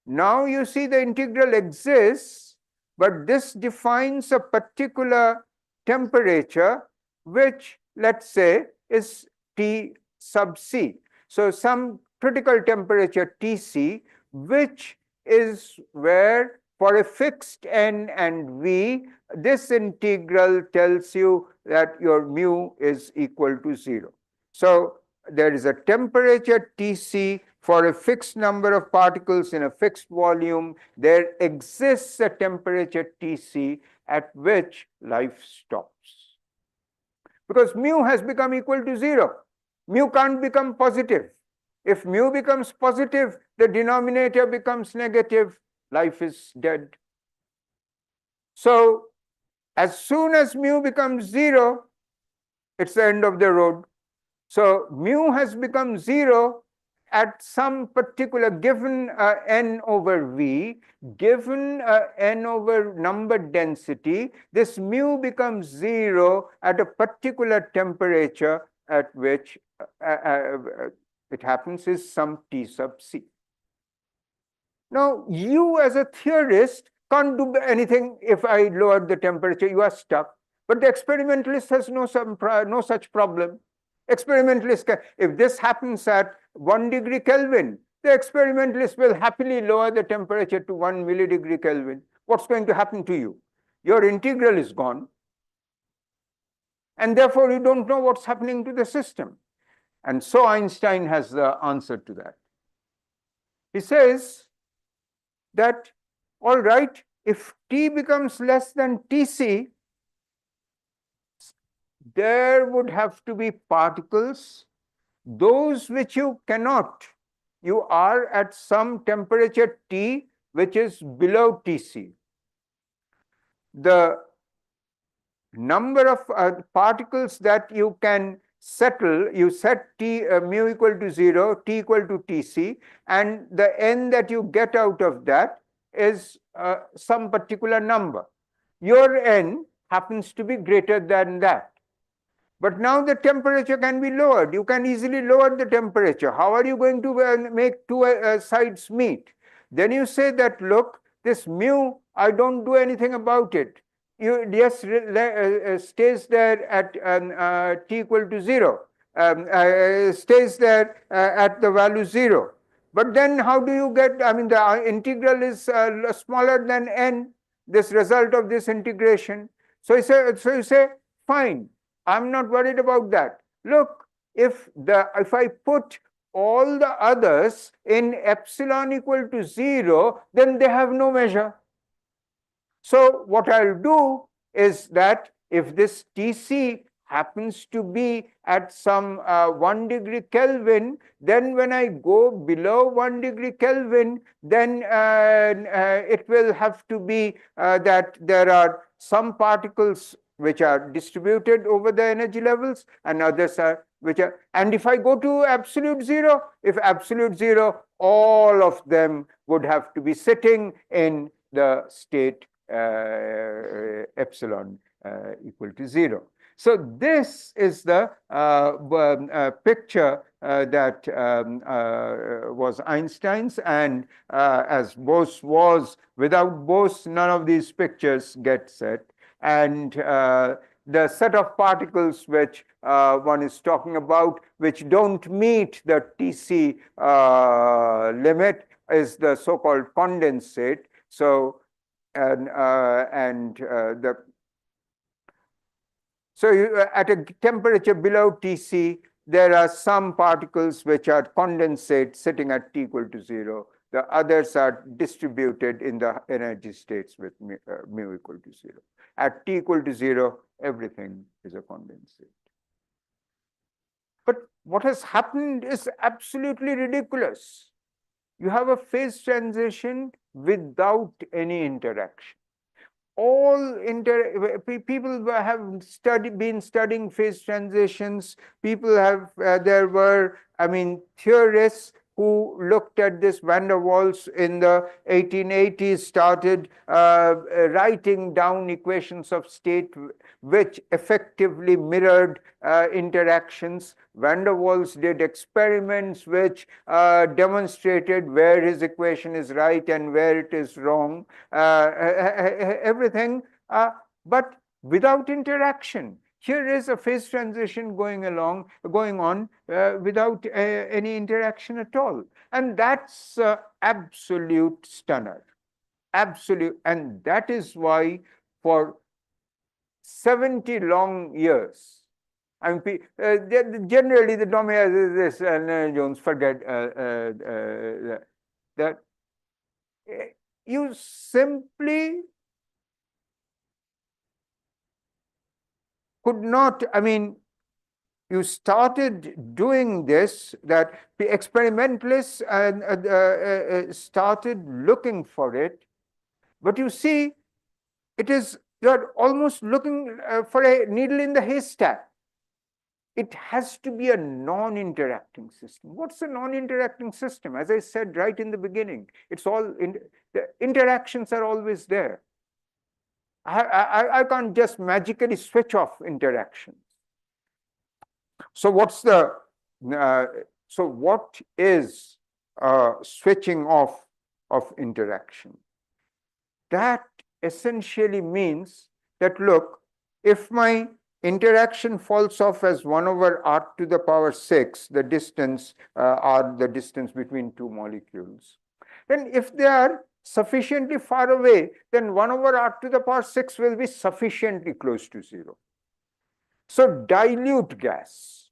Now you see the integral exists, but this defines a particular temperature which, let's say, is T sub C. So some critical temperature Tc, which is where for a fixed n and v, this integral tells you that your mu is equal to 0. So there is a temperature Tc for a fixed number of particles in a fixed volume. There exists a temperature Tc, at which life stops. Because mu has become equal to 0. Mu can't become positive. If mu becomes positive, the denominator becomes negative, life is dead. So as soon as mu becomes 0, it's the end of the road. So mu has become 0 at some particular given n over v, given n over number density, this mu becomes 0 at a particular temperature at which it happens is some T sub c. Now, you as a theorist can't do anything if I lower the temperature, you are stuck. But the experimentalist has no such problem. Experimentalist, if this happens at 1 degree Kelvin, the experimentalist will happily lower the temperature to 1 millidegree Kelvin. What's going to happen to you? Your integral is gone. And therefore, you don't know what's happening to the system. And so Einstein has the answer to that. He says that, all right, if T becomes less than Tc, there would have to be particles, those which you cannot. You are at some temperature T which is below Tc. The number of particles that you can settle, you set T mu equal to 0, T equal to Tc, and the n that you get out of that is some particular number. Your n happens to be greater than that. But now the temperature can be lowered. You can easily lower the temperature. How are you going to make two sides meet? Then you say that, look, this mu, I don't do anything about it. You just stays there at T equal to 0, stays there at the value 0. But then how do you get, I mean, the integral is smaller than n, this result of this integration. So you say, fine, I'm not worried about that. Look, if I put all the others in epsilon equal to 0, then they have no measure. So what I'll do is that if this Tc happens to be at some 1 degree Kelvin, then when I go below 1 degree Kelvin, then it will have to be that there are some particles which are distributed over the energy levels and others are which are, and if I go to absolute 0, if absolute 0, all of them would have to be sitting in the state epsilon equal to 0. So this is the picture that was Einstein's, and as Bose was, without Bose, none of these pictures get set. And the set of particles which one is talking about, which don't meet the Tc limit, is the so-called condensate. So at a temperature below Tc, there are some particles which are condensate sitting at T equal to 0. The others are distributed in the energy states with mu equal to 0. At T equal to 0, everything is a condensate. But what has happened is absolutely ridiculous. You have a phase transition without any interaction. People have been studying phase transitions. People have, there were, I mean, theorists who looked at this. Van der Waals in the 1880s started writing down equations of state which effectively mirrored interactions. Van der Waals did experiments which demonstrated where his equation is right and where it is wrong, everything, but without interaction. Here is a phase transition going on without any interaction at all. And that's absolute stunner. Absolute. And that is why for 70 long years, I mean, generally the domain is this, and Jones, forget that you simply could not, I mean, you started doing this, that the experimentalists started looking for it. But you see, it is, you're almost looking for a needle in the haystack. It has to be a non-interacting system. What's a non-interacting system? As I said right in the beginning, it's all, the interactions are always there. I can't just magically switch off interactions. So what's the, so what is switching off of interaction? That essentially means that, look, if my interaction falls off as 1 over r to the power 6, the distance, r, the distance between two molecules, then if they are sufficiently far away, then 1 over r to the power 6 will be sufficiently close to 0. So dilute gas.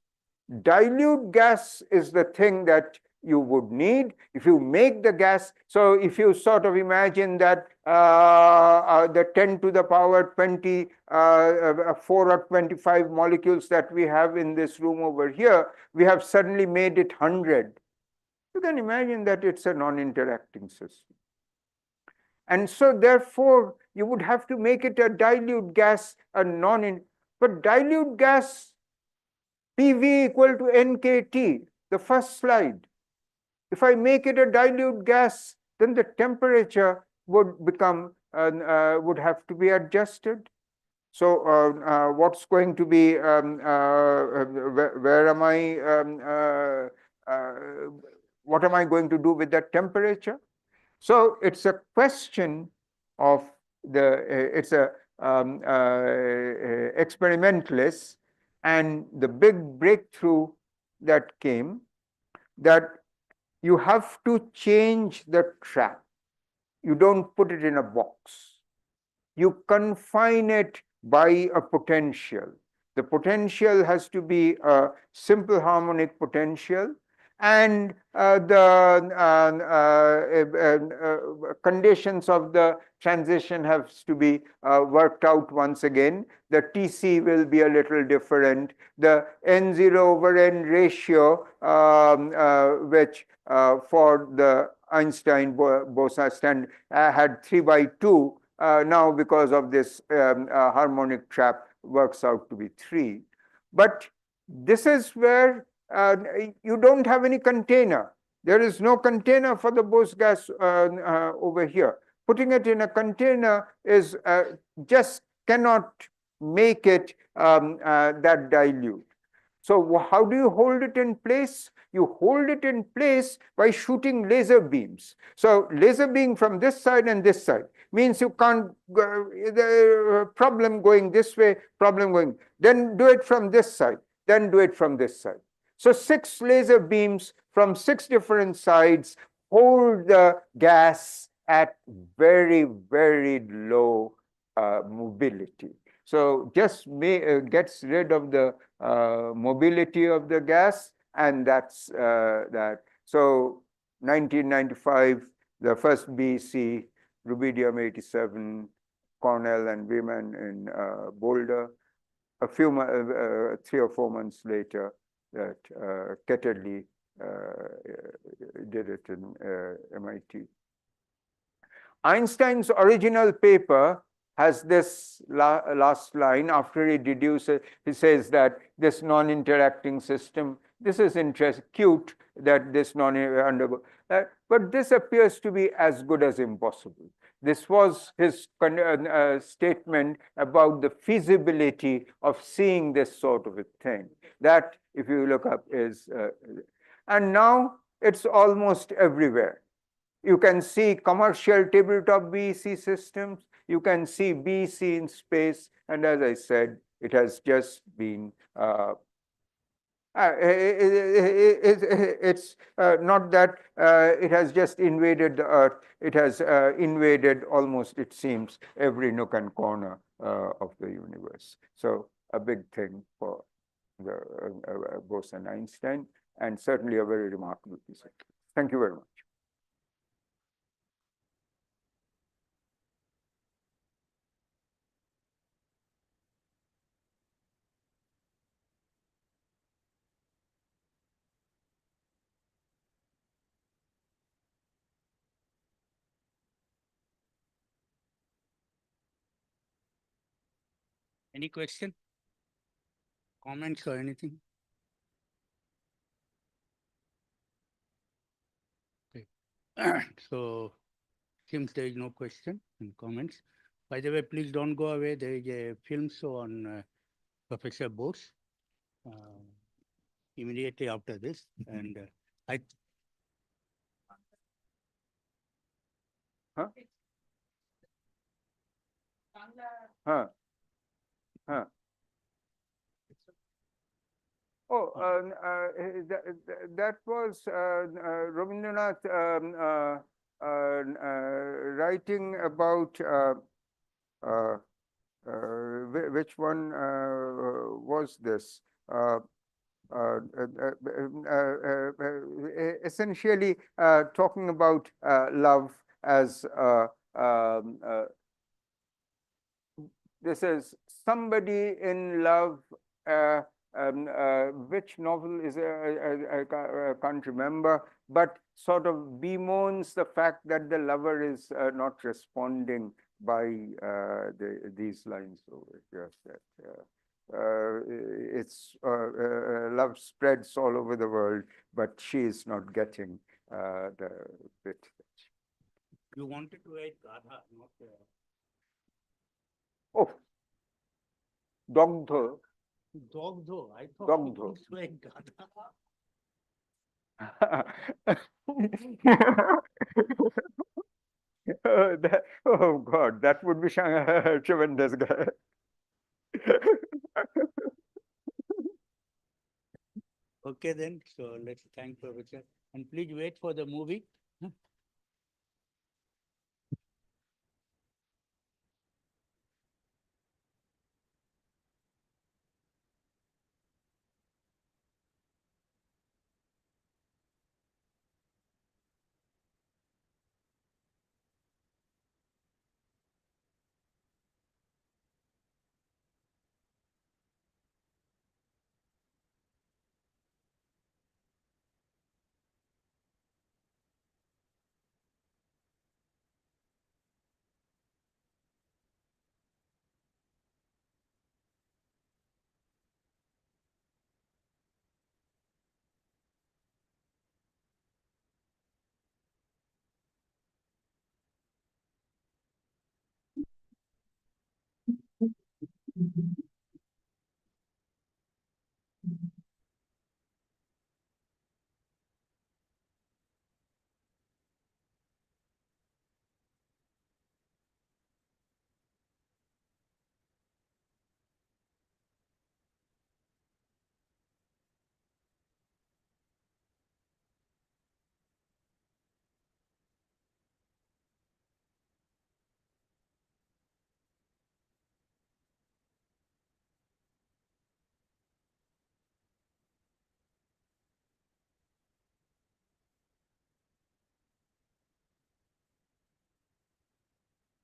Dilute gas is the thing that you would need if you make the gas. So if you sort of imagine that the 10 to the power 20, 4 or 25 molecules that we have in this room over here, we have suddenly made it 100. You can imagine that it's a non-interacting system. And so therefore, you would have to make it a dilute gas, a but dilute gas, PV equal to NKT, the first slide. If I make it a dilute gas, then the temperature would become, would have to be adjusted. So what's going to be, where am I, what am I going to do with that temperature? So it's a question of it's a experimentalists, and the big breakthrough that came, that you have to change the trap. You don't put it in a box. You confine it by a potential. The potential has to be a simple harmonic potential, and the conditions of the transition has to be worked out once again. The TC will be a little different. The N0 over N ratio, which for the Einstein-Bose stand had 3/2, now because of this harmonic trap works out to be 3. But this is where you don't have any container. There is no container for the Bose gas over here. Putting it in a container is just cannot make it that dilute. So how do you hold it in place? You hold it in place by shooting laser beams. So laser beam from this side and this side means you can't go, the problem going this way, problem going, then do it from this side, then do it from this side. So 6 laser beams from 6 different sides hold the gas at very, very low mobility. So just gets rid of the mobility of the gas, and that's that. So 1995, the first BC, rubidium 87, Cornell and Wieman in Boulder. A few 3 or 4 months later, that Ketterly did it in MIT. Einstein's original paper has this last line. After he deduces, he says that this non-interacting system, this is cute that this non-undergo, but this appears to be as good as impossible. This was his statement about the feasibility of seeing this sort of a thing. That, if you look up, is, and now it's almost everywhere. You can see commercial tabletop BEC systems. You can see BEC in space. And as I said, it has just been, it's not that it has just invaded the Earth. It has invaded almost, it seems, every nook and corner of the universe. So a big thing for the Bose and Einstein, and certainly a very remarkable piece of work. Thank you very much. Any question? Comments or anything? Okay. So, seems there is no question and comments. By the way, please don't go away. There is a film show on Professor Bose immediately after this. And I Huh? Huh? Huh? Oh, that was Rabindranath writing about which one was this? Essentially talking about love as this is somebody in love. Which novel is I can't remember, but sort of bemoans the fact that the lover is not responding by these lines over here. It's love spreads all over the world, but she is not getting the bit. You wanted to write Gadha, not Oh, Dogdho. Dogdho. I thought Dogdho. you wanted to write Gadha. Oh God, that would be tremendous. Okay then, so let's thank Professor. And please wait for the movie.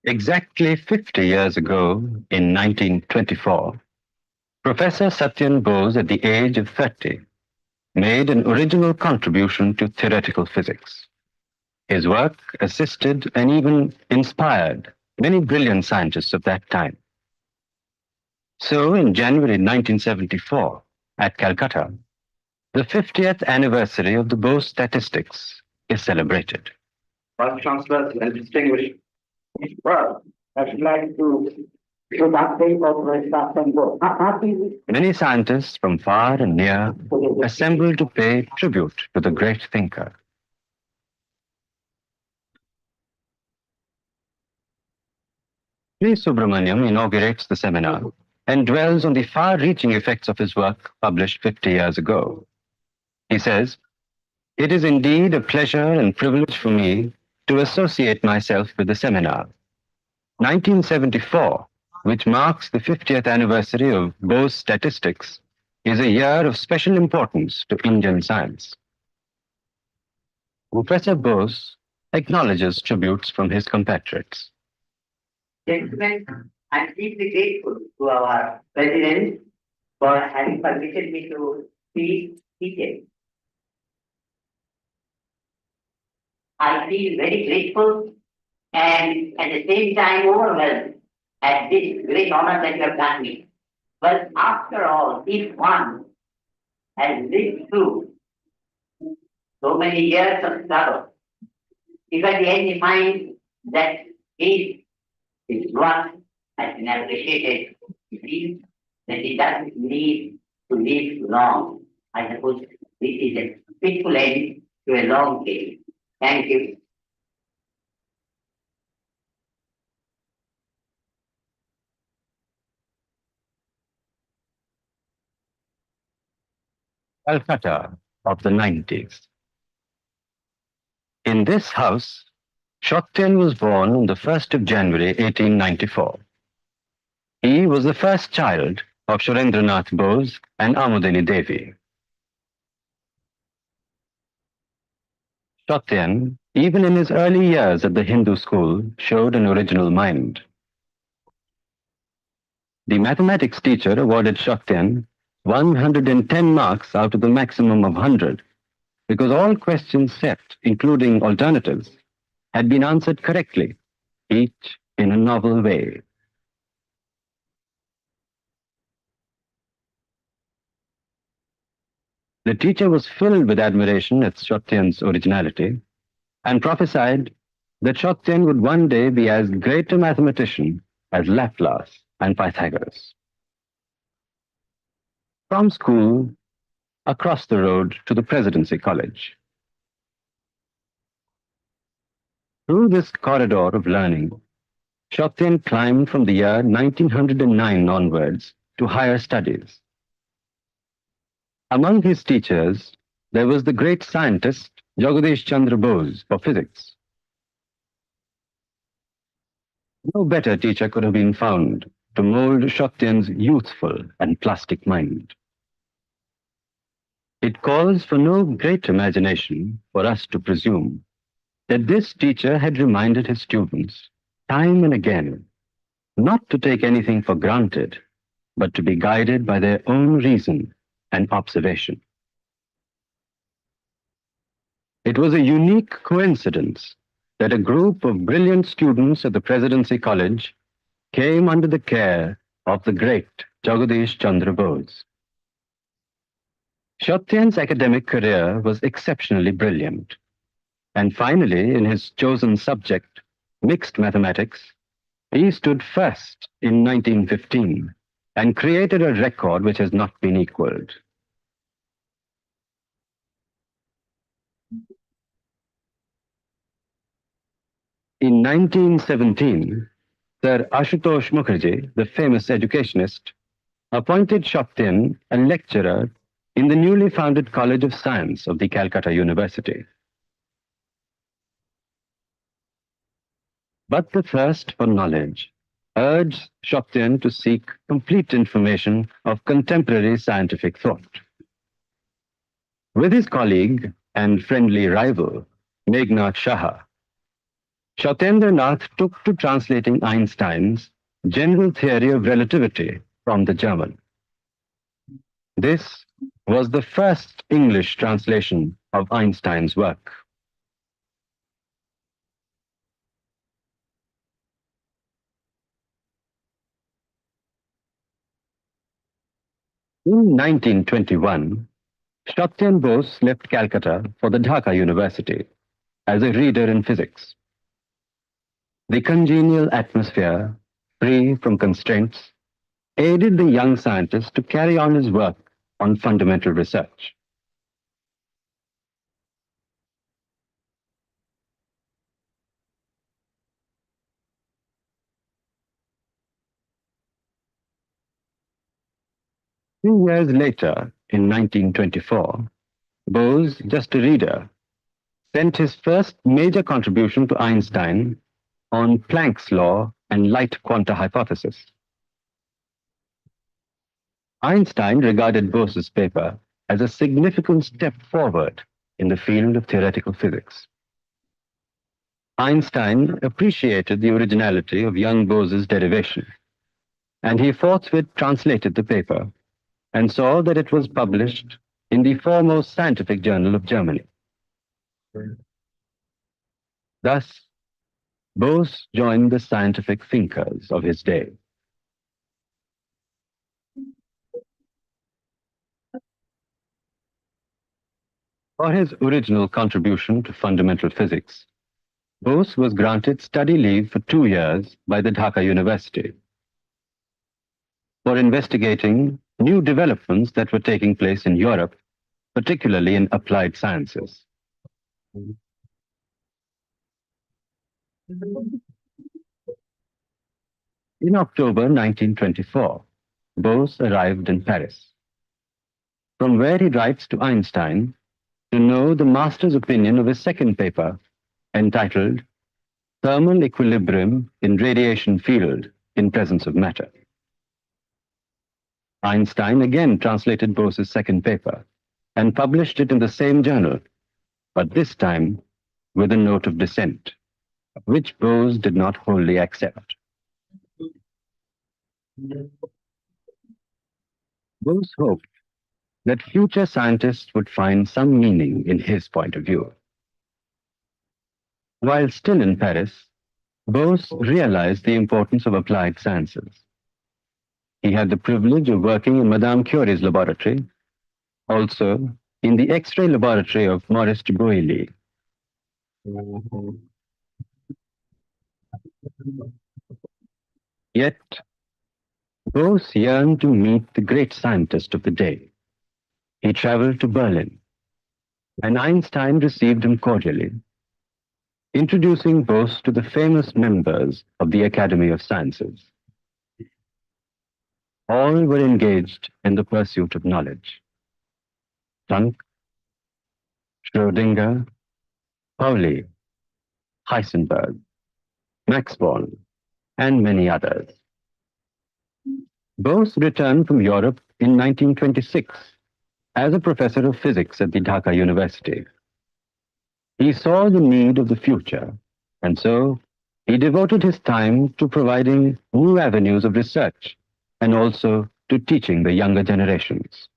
Exactly 50 years ago, in 1924, Professor Satyan Bose, at the age of 30, made an original contribution to theoretical physics. His work assisted and even inspired many brilliant scientists of that time. So, in January 1974, at Calcutta, the 50th anniversary of the Bose statistics is celebrated. Vice Chancellor and distinguished well, I'd like to update of Satyan Bose. Many scientists from far and near assembled to pay tribute to the great thinker. Sri Subramaniam inaugurates the seminar and dwells on the far-reaching effects of his work published 50 years ago. He says, "It is indeed a pleasure and privilege for me to associate myself with the seminar. 1974, which marks the 50th anniversary of Bose statistics, is a year of special importance to Indian science." Professor Bose acknowledges tributes from his compatriots. Gentlemen, I'm deeply grateful to our President for having permitted me to speak here. I feel very grateful and at the same time overwhelmed at this great honor that you have done me. But after all, if one has lived through so many years of struggle, if at the end he finds that his work has been appreciated, he feels that he doesn't need to live long. I suppose this is a peaceful end to a long day. Thank you. Calcutta of the 90s. In this house, Shaktian was born on the 1st of January 1894. He was the first child of Surendranath Bose and Amodini Devi. Shaktian, even in his early years at the Hindu school, showed an original mind. The mathematics teacher awarded Shaktian 110 marks out of the maximum of 100 because all questions set, including alternatives, had been answered correctly, each in a novel way. The teacher was filled with admiration at Shaktian's originality and prophesied that Shaktian would one day be as great a mathematician as Laplace and Pythagoras. From school, across the road to the Presidency College. Through this corridor of learning, Shaktian climbed from the year 1909 onwards to higher studies. Among his teachers, there was the great scientist Jagadish Chandra Bose for physics. No better teacher could have been found to mold Shaktian's youthful and plastic mind. It calls for no great imagination for us to presume that this teacher had reminded his students time and again not to take anything for granted, but to be guided by their own reason and observation. It was a unique coincidence that a group of brilliant students at the Presidency College came under the care of the great Jagadish Chandra Bose. Shaktian's academic career was exceptionally brilliant, and finally, in his chosen subject, mixed mathematics, he stood first in 1915 and created a record which has not been equaled. In 1917, Sir Ashutosh Mukherjee, the famous educationist, appointed Shaktian a lecturer in the newly founded College of Science of the Calcutta University. But the thirst for knowledge urged Shaktian to seek complete information of contemporary scientific thought. With his colleague and friendly rival, Meghnad Shah, Shaktendranath took to translating Einstein's general theory of relativity from the German. This was the first English translation of Einstein's work. In 1921, Shaktian Bose left Calcutta for the Dhaka University as a reader in physics. The congenial atmosphere, free from constraints, aided the young scientist to carry on his work on fundamental research. Two years later, in 1924, Bose, just a reader, sent his first major contribution to Einstein on Planck's law and light quanta hypothesis. Einstein regarded Bose's paper as a significant step forward in the field of theoretical physics. Einstein appreciated the originality of young Bose's derivation, and he forthwith translated the paper and saw that it was published in the foremost scientific journal of Germany. Thus, Bose joined the scientific thinkers of his day. For his original contribution to fundamental physics, Bose was granted study leave for 2 years by the Dhaka University for investigating new developments that were taking place in Europe, particularly in applied sciences. In October 1924, Bose arrived in Paris, from where he writes to Einstein to know the master's opinion of his second paper, entitled Thermal Equilibrium in Radiation Field in Presence of Matter. Einstein again translated Bose's second paper and published it in the same journal, but this time with a note of dissent, which Bose did not wholly accept. Bose hoped that future scientists would find some meaning in his point of view. While still in Paris, Bose realized the importance of applied sciences. He had the privilege of working in Madame Curie's laboratory, also in the X-ray laboratory of Maurice de Broglie. Yet, Bose yearned to meet the great scientist of the day. He traveled to Berlin, and Einstein received him cordially, introducing Bose to the famous members of the Academy of Sciences. All were engaged in the pursuit of knowledge. Planck, Schrödinger, Pauli, Heisenberg, Max Born, and many others. Bose returned from Europe in 1926 as a professor of physics at the Dhaka University. He saw the need of the future, and so he devoted his time to providing new avenues of research and also to teaching the younger generations.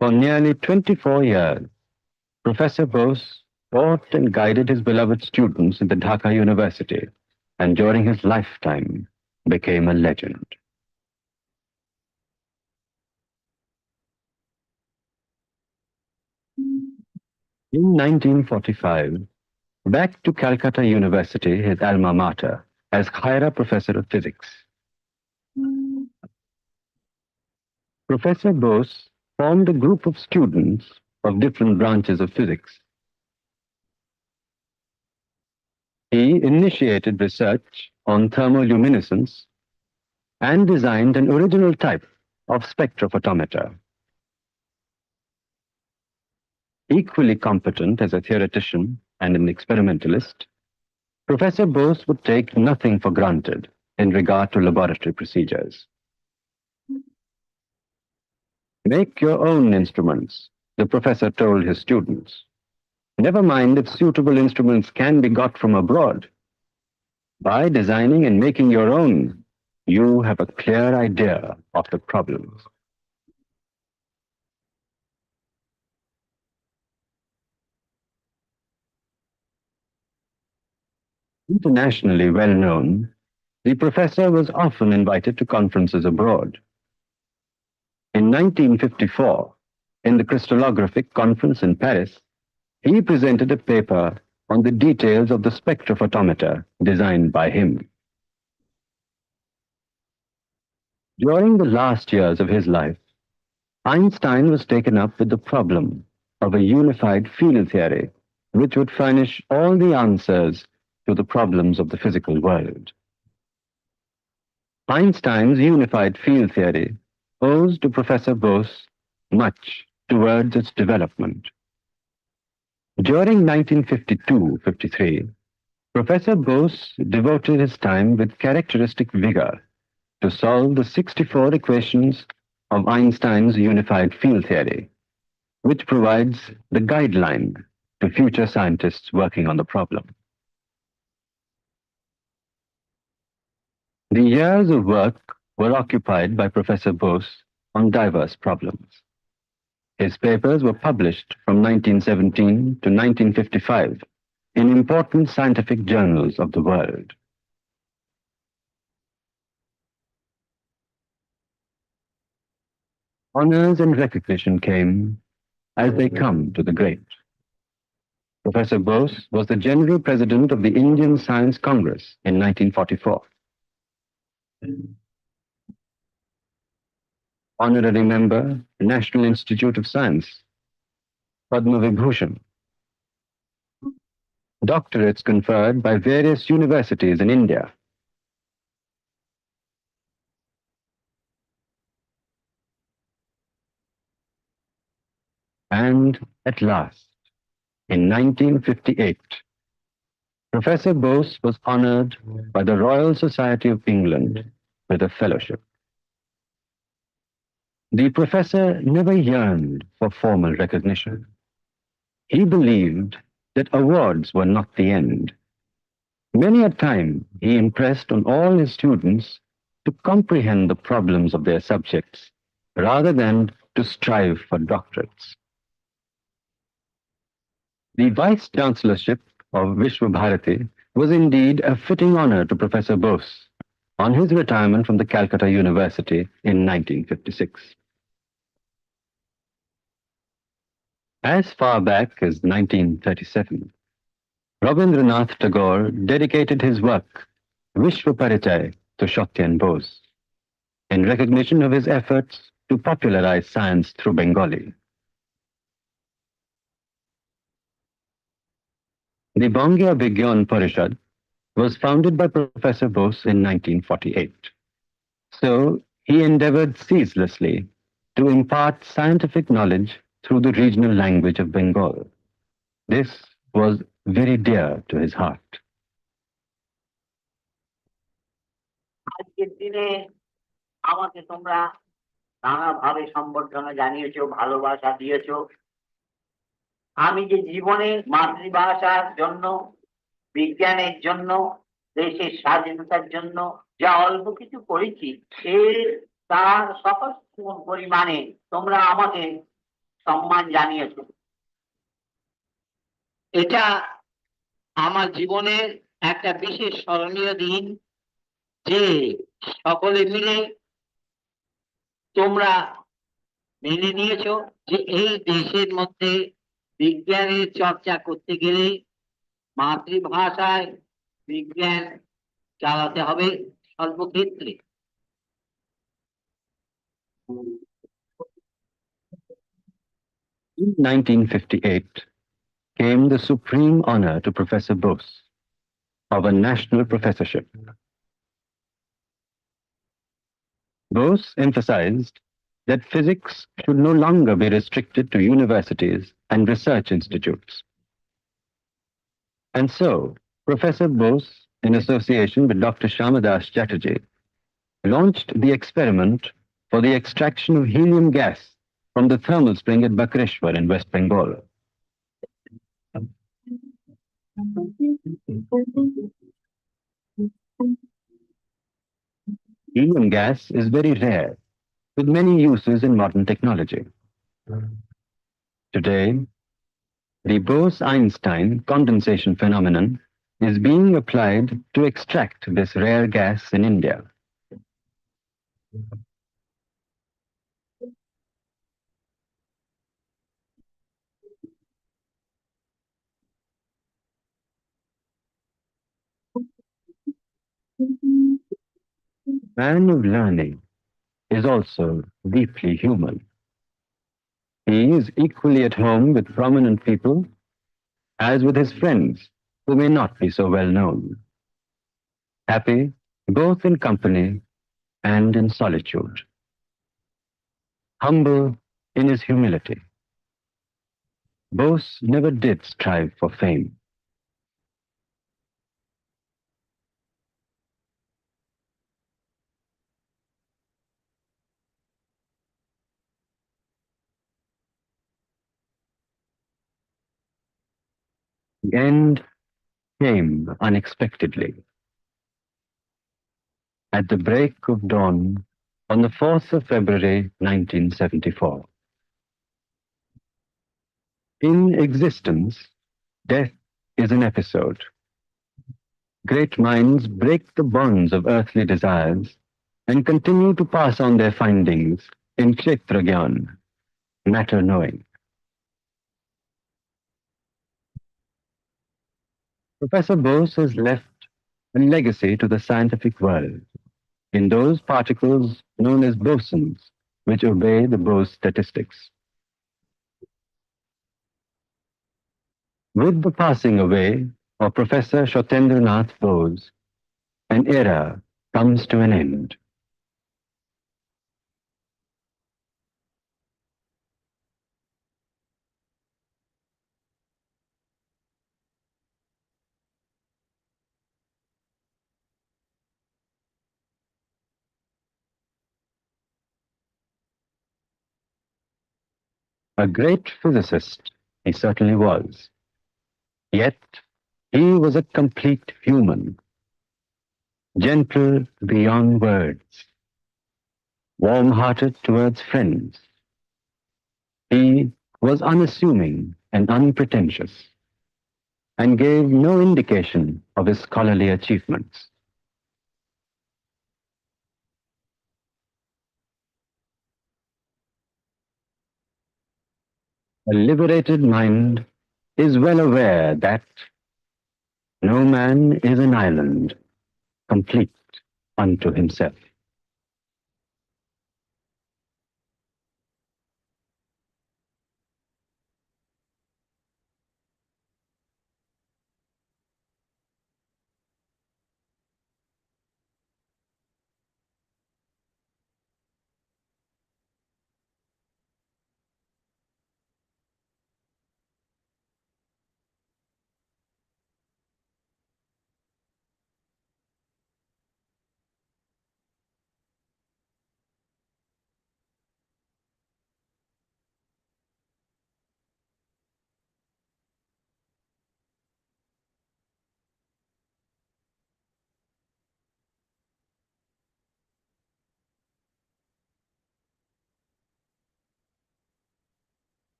For nearly 24 years, Professor Bose taught and guided his beloved students at the Dhaka University, and during his lifetime became a legend. In 1945, back to Calcutta University, his alma mater, as Khaira Professor of Physics. Professor Bose formed a group of students of different branches of physics. He initiated research on thermoluminescence and designed an original type of spectrophotometer. Equally competent as a theoretician and an experimentalist, Professor Bose would take nothing for granted in regard to laboratory procedures. Make your own instruments, the professor told his students. Never mind if suitable instruments can be got from abroad. By designing and making your own, you have a clear idea of the problems. Internationally well known, the professor was often invited to conferences abroad. In 1954, in the Crystallographic Conference in Paris, he presented a paper on the details of the spectrophotometer designed by him. During the last years of his life, Einstein was taken up with the problem of a unified field theory which would furnish all the answers to the problems of the physical world. Einstein's unified field theory owes to Professor Bose much towards its development. During 1952-53, Professor Bose devoted his time with characteristic vigor to solve the 64 equations of Einstein's unified field theory, which provides the guideline to future scientists working on the problem. The years of work were occupied by Professor Bose on diverse problems. His papers were published from 1917 to 1955 in important scientific journals of the world. Honors and recognition came as they come to the great. Professor Bose was the General President of the Indian Science Congress in 1944. Honorary Member, National Institute of Science, Padma Vibhushan. Doctorates conferred by various universities in India. And at last, in 1958, Professor Bose was honored by the Royal Society of England with a fellowship. The professor never yearned for formal recognition. He believed that awards were not the end. Many a time he impressed on all his students to comprehend the problems of their subjects rather than to strive for doctorates. The Vice Chancellorship of Vishwa Bharati was indeed a fitting honor to Professor Bose on his retirement from the Calcutta University in 1956. As far back as 1937, Rabindranath Tagore dedicated his work, Vishwa Parichay, to Satyen Bose, in recognition of his efforts to popularize science through Bengali. The Bangya Vigyan Parishad was founded by Professor Bose in 1948. So he endeavored ceaselessly to impart scientific knowledge through the regional language of Bengal. This was very dear to his heart. আজকের দিনে আমাকে তোমরা নানাভাবে সম্বর্ধনা জানিয়েছো, ভালোবাসা দিয়েছো। আমি যে জীবনে মাতৃভাষার জন্য, বিজ্ঞানের জন্য, দেশের স্বাধীনতার জন্য যা অল্প কিছু করেছি, তার সকল পরিমাণে তোমরা আমাকে সম্মান জানিয়েছো। এটা আমার জীবনের একটা বিশেষ স্মরণীয় দিন, যে সকলে মিলে তোমরা মেনে নিয়েছো যে এই দেশের মধ্যে বিজ্ঞানের চর্চা করতে গেলে মাতৃভাষায় বিজ্ঞান চালাতে হবে সর্বক্ষেত্রে। In 1958 came the supreme honor to Professor Bose of a national professorship. Bose emphasized that physics should no longer be restricted to universities and research institutes. And so, Professor Bose, in association with Dr. Shamadas Chatterjee, launched the experiment for the extraction of helium gas from the thermal spring at Bakreshwar in West Bengal. Helium gas is very rare, with many uses in modern technology. Today, the Bose-Einstein condensation phenomenon is being applied to extract this rare gas in India. Man of learning is also deeply human. He is equally at home with prominent people as with his friends who may not be so well known. Happy both in company and in solitude. Humble in his humility. Bose never did strive for fame. The end came unexpectedly. At the break of dawn on the 4th of February 1974. In existence, death is an episode. Great minds break the bonds of earthly desires and continue to pass on their findings in Kshetra Gyan, matter knowing. Professor Bose has left a legacy to the scientific world in those particles known as bosons, which obey the Bose statistics. With the passing away of Professor Shotendranath Bose, an era comes to an end. A great physicist he certainly was. Yet he was a complete human, gentle beyond words, warm-hearted towards friends. He was unassuming and unpretentious, and gave no indication of his scholarly achievements. A liberated mind is well aware that no man is an island, complete unto himself.